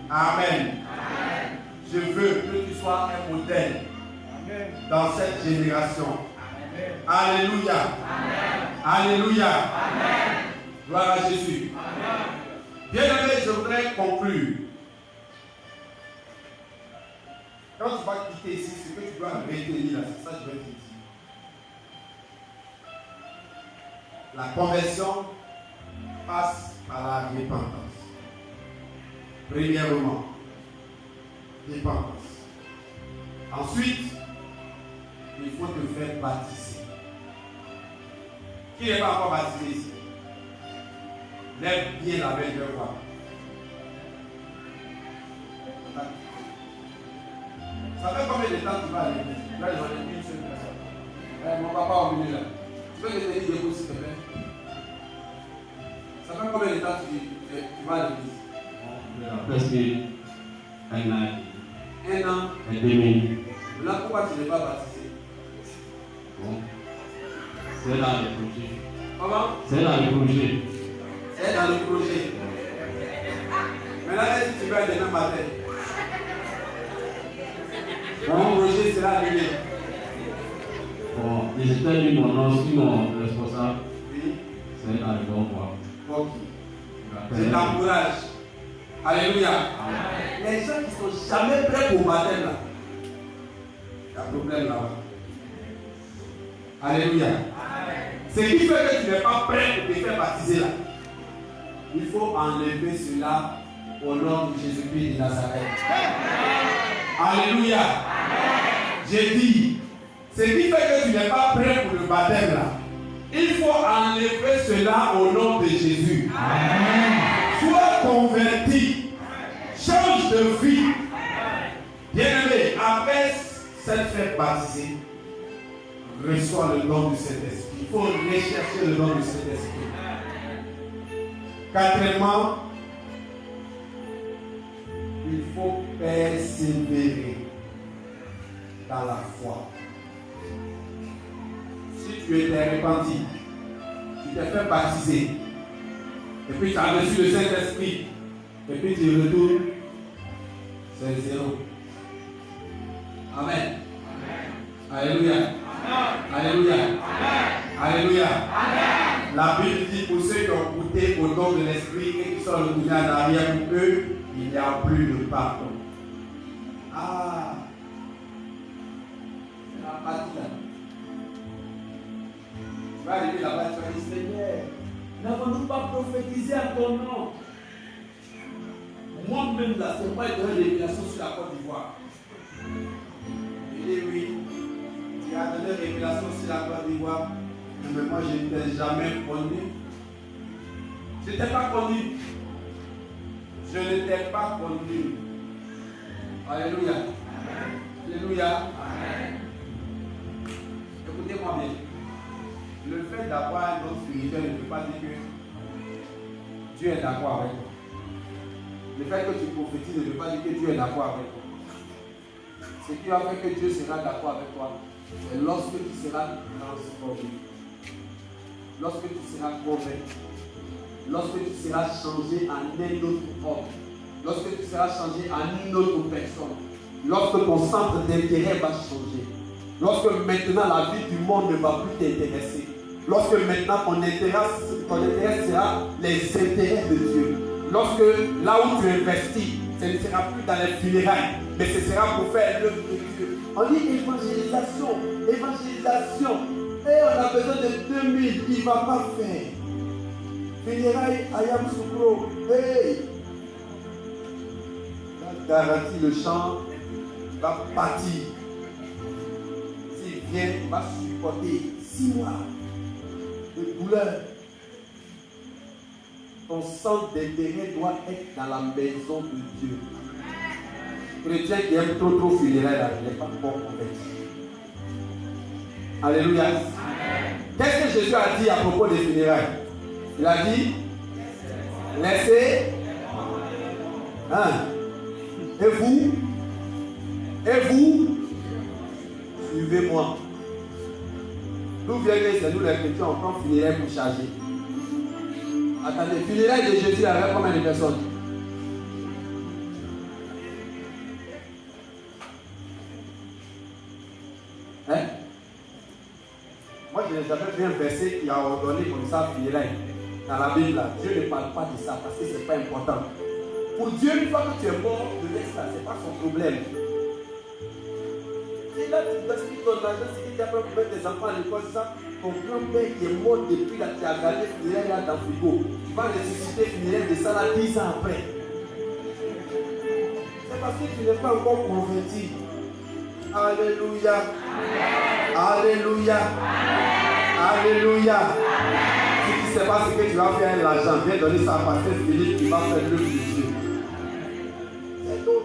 Amen. Amen. Je veux que tu sois un modèle. Amen. Dans cette génération. Amen. Alléluia. Amen. Alléluia. Amen. Gloire à Jésus. Amen. Bien-aimé, je voudrais conclure. Quand tu vas quitter ici, ce que tu dois retenir là, c'est ça que je vais te dire. La conversion passe par la repentance. Premièrement, repentance. Ensuite, il faut te faire baptiser. Qui n'est pas encore baptisé ici? Lève bien la main, je vais voir. Ça fait combien de temps tu vas à l'église? Là, j'en ai une seule personne. Mon papa est venu là. Tu peux me dire des mots s'il te plaît? Ça fait combien de temps tu vas à l'église? Presque Un an. et demi. Là, pourquoi tu n'es pas baptisé? Bon. C'est dans le projet. Comment? C'est dans le projet. C'est dans le projet. Maintenant, est-ce que tu vas demain matin? Mon projet sera annulé. Bon, ils étaient mis mon nom sur mon responsable. Oui. C'est dans le bon voie. Ok. Je t'encourage. Alléluia. Les gens qui sont jamais prêts pour baptême là. Il y a un problème là-bas. Alléluia. Ce qui fait que tu n'es pas prêt pour te faire baptiser là. Il faut enlever cela au nom de Jésus-Christ de Nazareth. Alléluia. J'ai dit, ce qui fait que tu n'es pas prêt pour le baptême là. Il faut enlever cela au nom de Jésus. Amen. Sois converti. Change de vie. Bien-aimé, après s'être fait baptiser, reçois le don du Saint-Esprit. Il faut rechercher le don du Saint-Esprit. Quatrièmement, il faut persévérer dans la foi. Si tu étais repenti, tu t'es fait baptiser, et puis tu as reçu le Saint-Esprit, et puis tu retournes, c'est zéro. Amen. Alléluia. Alléluia. Alléluia. La Bible dit pour ceux qui ont goûté au don de l'Esprit et qui sont retournés en arrière, pour eux, il n'y a plus de pardon. Ah, c'est la partie là. Tu vas arriver là-bas et tu vas dire, Seigneur, n'avons-nous pas prophétisé à ton nom? Moi-même là, c'est moi qui donne des révélations sur la Côte d'Ivoire. Il dit oui, tu as donné des révélations sur la Côte d'Ivoire, mais moi je ne t'ai jamais connu. Je ne t'ai pas connu. Je ne t'ai pas connu. Alléluia. Alléluia. Écoutez-moi bien. Le fait d'avoir un don spirituel ne veut pas dire que Dieu est d'accord avec toi. Le fait que tu prophétises ne veut pas dire que Dieu est d'accord avec toi. Ce qui va faire que Dieu sera d'accord avec toi, c'est lorsque tu seras transformé, lorsque tu seras convaincu, lorsque tu seras changé en un autre homme, lorsque tu seras changé en une autre personne, lorsque ton centre d'intérêt va changer, lorsque maintenant la vie du monde ne va plus t'intéresser, lorsque maintenant ton intérêt sera les intérêts de Dieu, lorsque là où tu investis, ce ne sera plus dans les funérailles, mais ce sera pour faire l'œuvre de Dieu. On dit évangélisation, évangélisation. Et on a besoin de 2000, il ne va pas faire. Funérailles, Ayam Soukro, hey! La garantie, le champ va partir. S'il vient, il va supporter 6 mois de douleur. Ton centre d'intérêt doit être dans la maison de Dieu. Chrétien qui aime trop funérailles, il n'est pas bon converti. Alléluia. Qu'est-ce que Jésus a dit à propos des funérailles? Il a dit, laissez. Hein? Et vous, suivez-moi. D'où vient que c'est nous les chrétiens, on prend funérailles pour charger. Attendez, funérailles de Jésus avec combien de personnes? Hein? Moi, je n'ai jamais vu un verset qui a ordonné comme ça funérailles. Dans la Bible, là, Dieu ne parle pas de ça parce que ce n'est pas important. Pour Dieu, une fois que tu es mort, le reste là, ce n'est pas son problème. Si là, tu gaspilles ton argent, si tu as pas pour mettre tes enfants à l'école, ça, ton grand-père qui est mort depuis là, tu as gardé funérailles là dans le frigo. Tu vas ressusciter funérailles de ça là 10 ans après. C'est parce que tu n'es pas encore converti. Alléluia. Alléluia. Alléluia. Si tu ne sais pas ce que tu vas faire avec l'argent, viens donner ça à pasteur Philippe qui va faire l'œuvre de Dieu. C'est tout.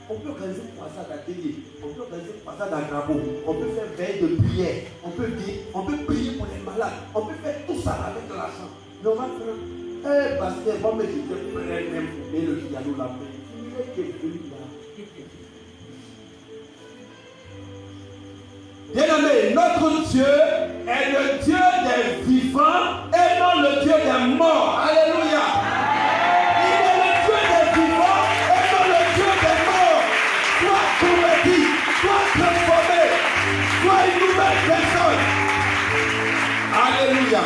On peut organiser une croisade d'atelier, on peut organiser une croisade d'Agrabo, on peut faire veille de prière, on peut prier pour les malades, on peut faire tout ça avec de l'argent. Mais on va prendre parce que moi, j'étais prêt même pour mettre le piano là-bas. Il est venu là. Bien-aimé, notre Dieu est le Dieu des vivants et non le Dieu des morts. Alléluia. Il est le Dieu des vivants et non le Dieu des morts. Sois converti, sois transformé, sois une nouvelle personne. Alléluia.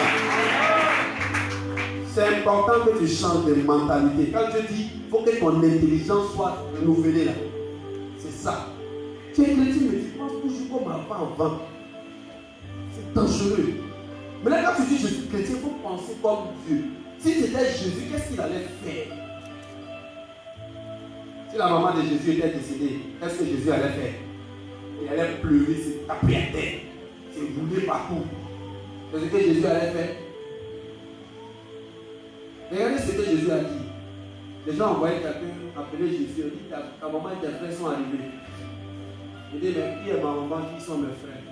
C'est important que tu changes de mentalité. Quand je dis, il faut que ton intelligence soit renouvelée là. C'est ça. Tu es chrétien, mais tu penses toujours comme avant. C'est dangereux. Maintenant, quand tu dis je suis chrétien, il faut penser comme Dieu. Si c'était Jésus, qu'est-ce qu'il allait faire? Si la maman de Jésus était décédée, qu'est-ce que Jésus allait faire? Il allait pleurer, se taper à terre, se rouler partout. C'est ce que Jésus allait faire. Regardez ce que Jésus a dit. Les gens envoyaient quelqu'un appeler Jésus. Il dit ta maman et tes frères sont arrivés. Il dit mais qui est ma maman, qui sont mes frères?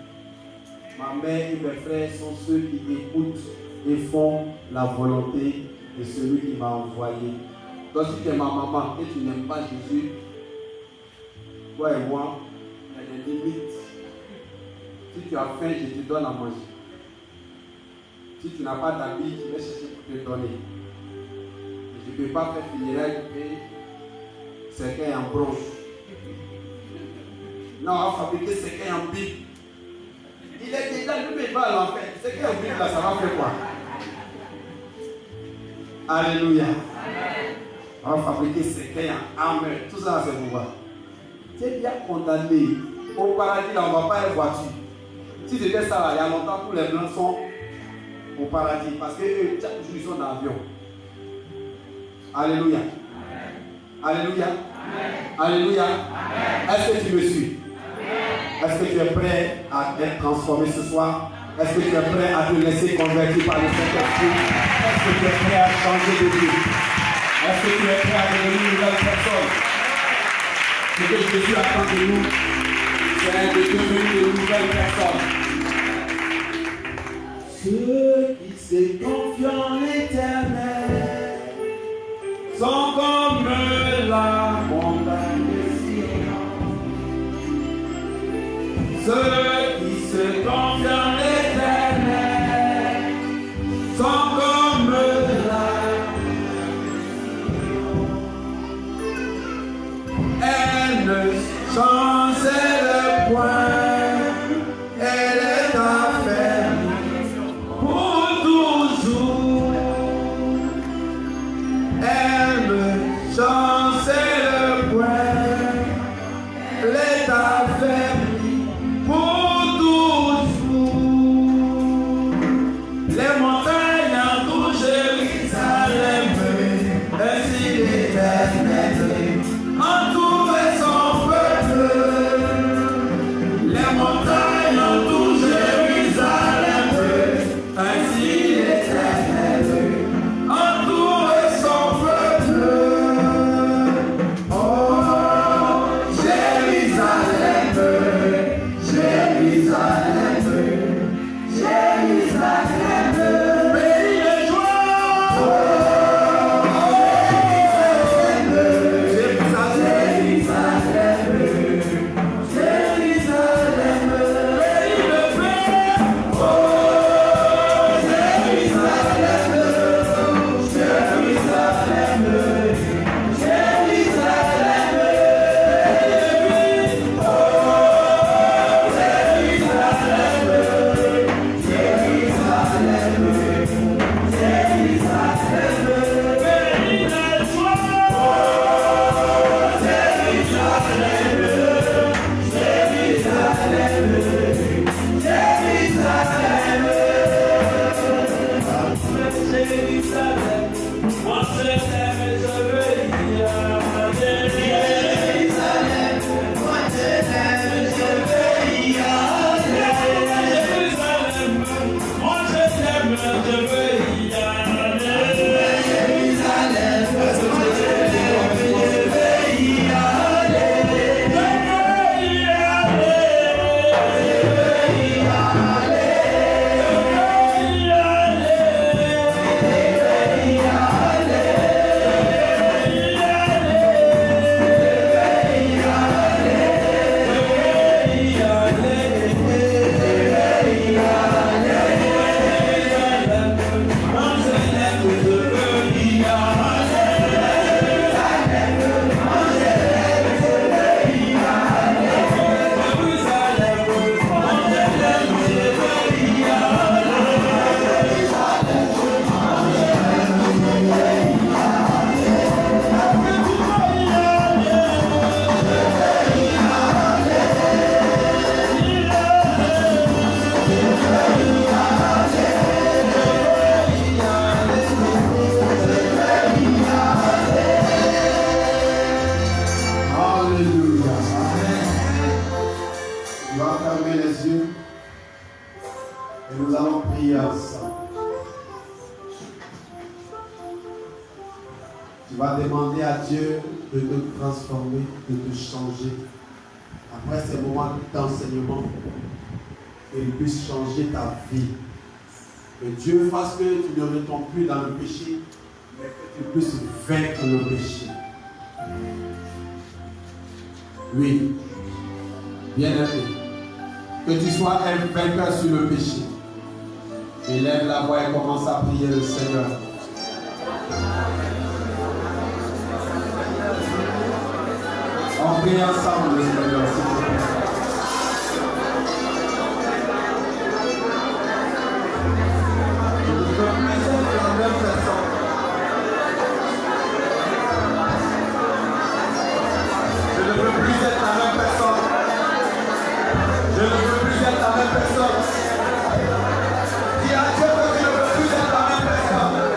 Ma mère et mes frères sont ceux qui écoutent et font la volonté de celui qui m'a envoyé. Donc si tu es ma maman et tu n'aimes pas Jésus, toi et moi, il y a des limites. Si tu as faim, je te donne à manger. Si tu n'as pas d'habit, je vais chercher pour te donner. Je ne peux pas faire funérailles et cercueil en bronze. Non, on va fabriquer cercueil en bible. Il est déjà, lui, il va à l'enfer. Cercueil en bible, là, ça va faire quoi? Alléluia. On va fabriquer cercueil en armure. Tout ça, c'est pour voir. Tu es bien condamné. Au paradis, là, on ne va pas avoir voiture. Si c'était ça, là, il y a longtemps, tous les blancs sont au paradis. Parce que chaque jour, ils sont dans l'avion. Alléluia. Alléluia. Alléluia. Est-ce que tu me suis? Est-ce que tu es prêt à être transformé ce soir? Est-ce que tu es prêt à te laisser convertir par le Saint-Esprit? Est-ce que tu es prêt à changer de vie? Est-ce que tu es prêt à devenir une nouvelle personne? Ce que Jésus attend de nous, c'est de devenir une nouvelle personne. Ceux qui se confient en l'Éternel sont comme la montagne de Sion. Ceux qui se confient en l'Éternel sont comme la montagne de Sion. Elle ne chancelle point, elle est affermie pour toujours. Elle ne chancelle point, elle est affermie pour toujours. Les montagnes entourent Jérusalem, ainsi l'Éternel entoure son peuple. Les montagnes entourent Jérusalem, ainsi l'Éternel entoure son peuple. Oh, Jérusalem, Jérusalem, Jérusalem, pays de joie. Oh, Jérusalem, Jérusalem, Jérusalem, pays de paix. Oh, Jérusalem, Jérusalem, Jérusalem, Alléluia. ensemble. Tu vas demander à Dieu de te transformer, de te changer. Après ces moments d'enseignement, qu'il puisse changer ta vie. Que Dieu fasse que tu ne retombes plus dans le péché, mais que tu puisses vaincre le péché. Oui, bien-aimé, que tu sois un vainqueur sur le péché. Élève la voix et commence à prier le Seigneur. On prie ensemble le Seigneur, s'il vous plaît. Je ne veux plus être la même personne. Je ne veux plus être la même personne. Je ne veux plus être la même personne. Dis à Dieu que je ne veux plus être la même personne.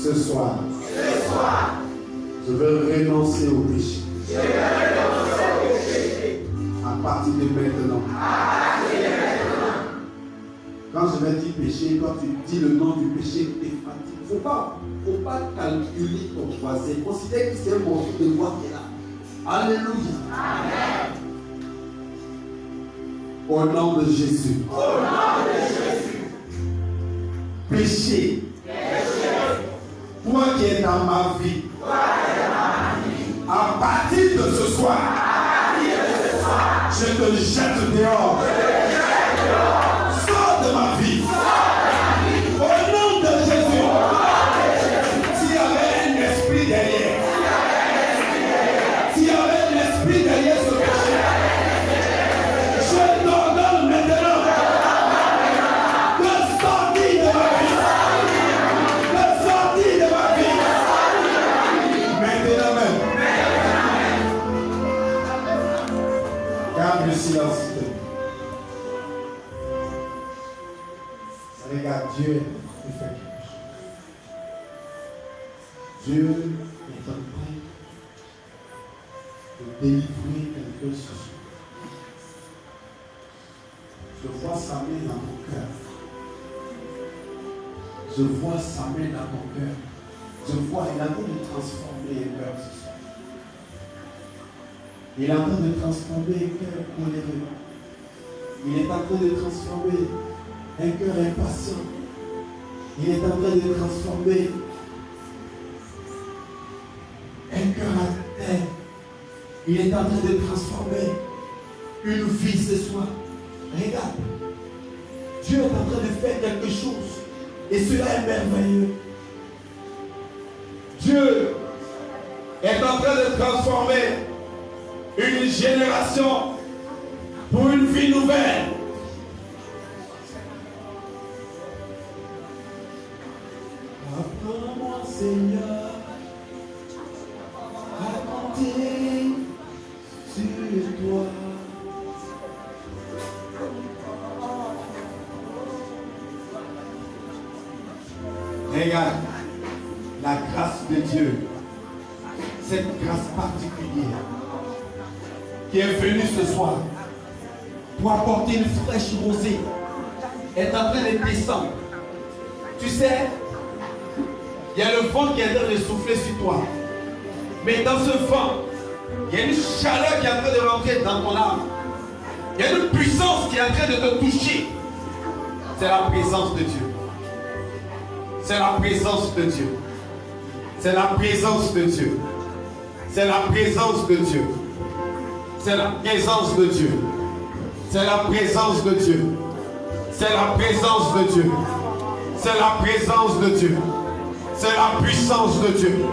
Ce soir, je veux renoncer au péché. À partir de maintenant. Quand je vais dire péché, quand tu dis le nom du péché, tu es fatigué. Il ne faut pas calculer ton voisin. Considère que c'est un morceau de voix qui est là. Alléluia. Amen. Au nom de Jésus. Péché. Toi qui es dans ma vie. À partir de ce soir, je te jette dehors. Sors de ma vie. Au nom de Jésus. S'il y avait un esprit derrière, s'il y avait un esprit derrière ce péché, je t'ordonne maintenant de sortir de ma vie. De sortir de ma vie. Maintenant même. Garde le silence. Regarde, Dieu fait quelque chose. Dieu est en train de délivrer quelqu'un ce soir. Je vois sa main dans ton cœur. Je vois sa main dans ton cœur. Je vois, il est en train de transformer un cœur ce soir. Il est en train de transformer un cœur coléré. Il est en train de transformer un cœur impatient. Il est en train de transformer un cœur à terre. Il est en train de transformer une vie ce soir. Regarde. Dieu est en train de faire quelque chose. Et cela est merveilleux. Dieu est en train de transformer une génération pour une vie nouvelle. Apprends-moi, Seigneur, à compter sur toi. Regarde la grâce de Dieu, cette grâce particulière qui est venue ce soir pour apporter une fraîche rosée est en train de descendre. Tu sais, il y a le vent qui est en train de souffler sur toi. Mais dans ce vent, il y a une chaleur qui est en train de rentrer dans ton âme. Il y a une puissance qui est en train de te toucher. C'est la présence de Dieu. C'est la présence de Dieu. C'est la présence de Dieu. C'est la présence de Dieu. C'est la présence de Dieu. C'est la présence de Dieu. C'est la présence de Dieu. C'est la présence de Dieu. C'est la puissance de Dieu.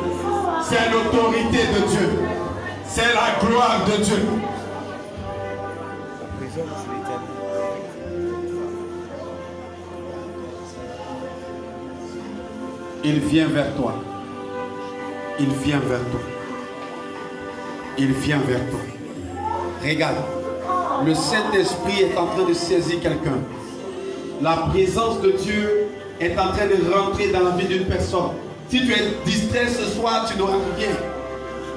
C'est l'autorité de Dieu. C'est la gloire de Dieu. Il vient vers toi. Il vient vers toi. Il vient vers toi. Regarde. Le Saint-Esprit est en train de saisir quelqu'un. La présence de Dieu est en train de rentrer dans la vie d'une personne. Si tu es distrait ce soir, tu n'auras rien.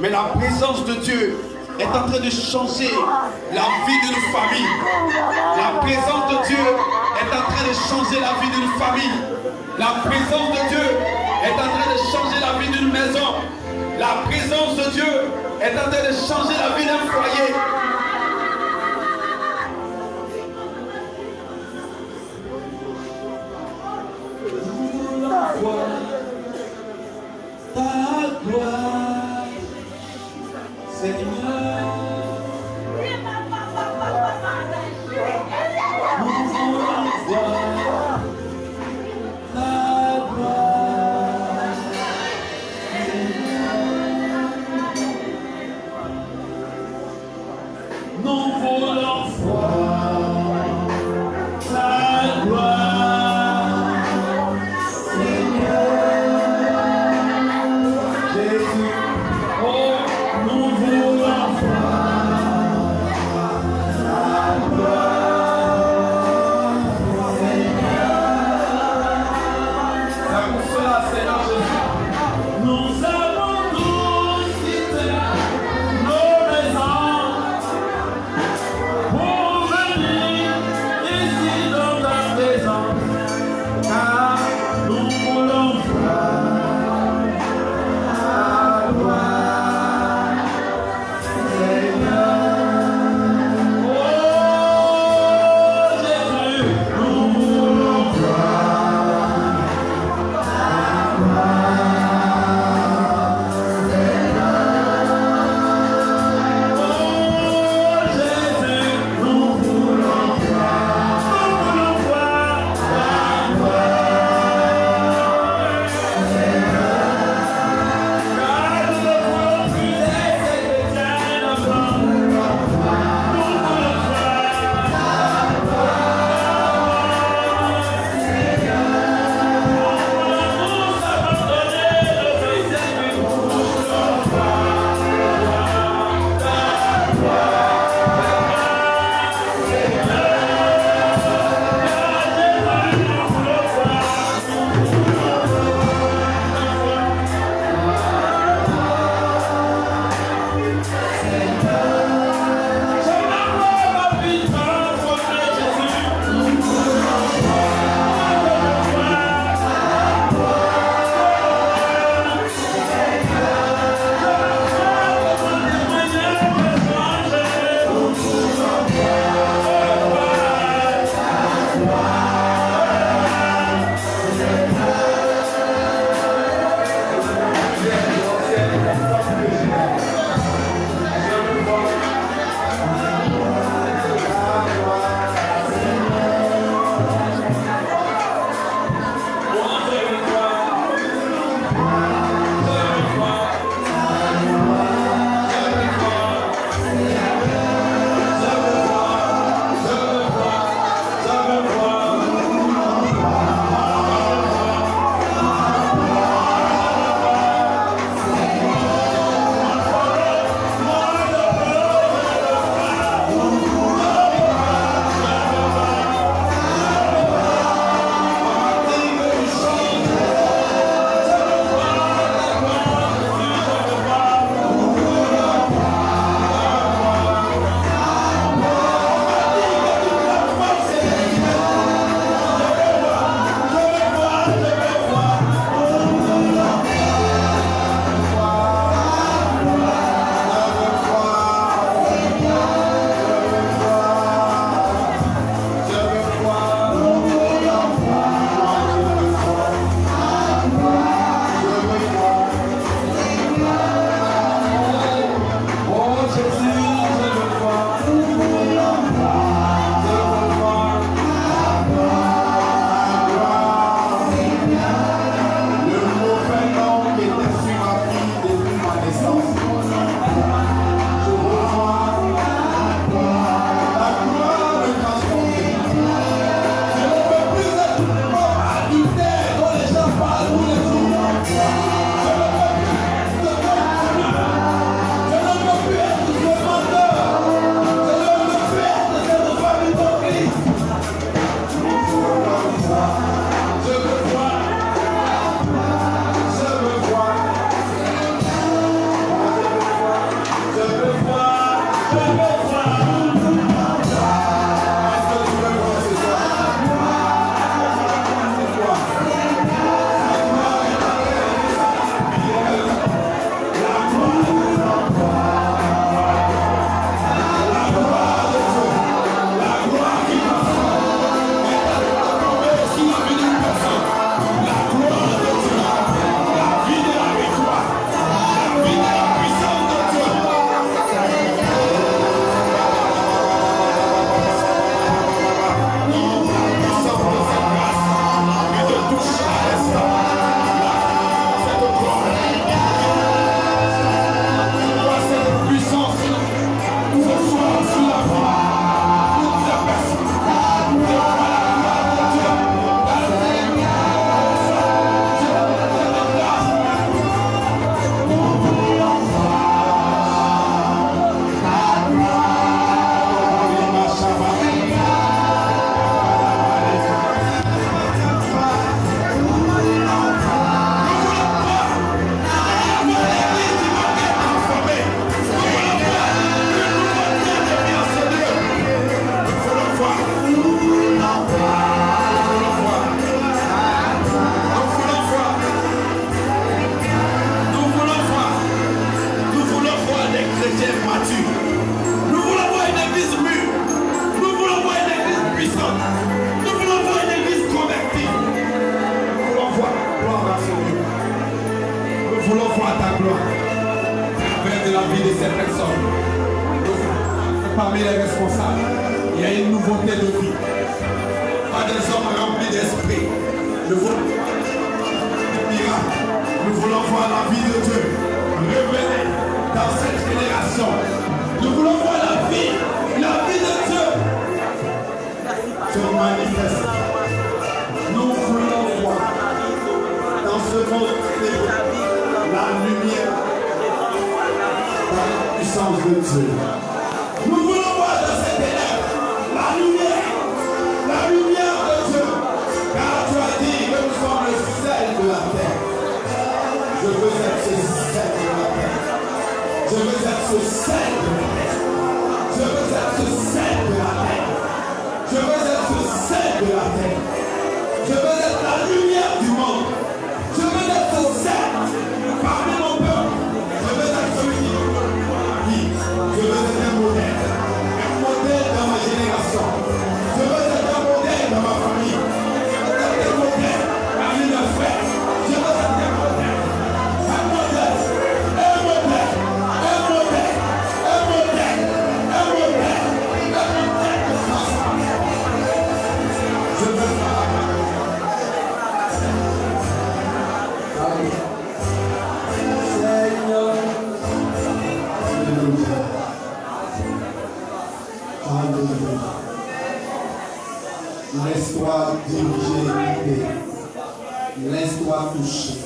Mais la présence de Dieu est en train de changer la vie d'une famille. La présence de Dieu est en train de changer la vie d'une famille. La présence de Dieu est en train de changer la vie d'une maison. La présence de Dieu est en train de changer la vie d'un foyer. Ta gloire, Seigneur. Nous voulons voir ta gloire, Seigneur. Nous voulons voir ta gloire, Seigneur. Jésus, oh, nous voulons voulons voir ta gloire faire de la vie de ces personnes. Parmi les responsables, il y a une nouveauté de vie. Pas des hommes remplis d'esprit. Nous voulons miracle. Nous voulons voir la vie de Dieu révélée dans cette génération. Nous voulons voir la vie de Dieu se manifeste. Nous voulons voir dans ce monde la lumière, la puissance de Dieu. Nous voulons voir dans ces ténèbres la lumière de Dieu. Car tu as dit que nous sommes le sel de la terre. Je veux être ce sel de la terre. Je veux être ce sel de la terre. Je veux être ce sel de la terre. Je veux être ce sel de la terre. Je veux être la lumière du monde. Je veux être ce sel parmi mon peuple. Je veux être celui qui vit. Je veux être un modèle dans ma génération. Je veux être un modèle dans ma famille. Je veux être un modèle parmi mes frères. Je veux être un modèle. Un modèle. Un modèle. Un modèle. Un modèle. Un modèle. Un modèle de transformation. Je veux faire. Seigneur. Alléluia. Laisse-toi diriger, laisse-toi toucher.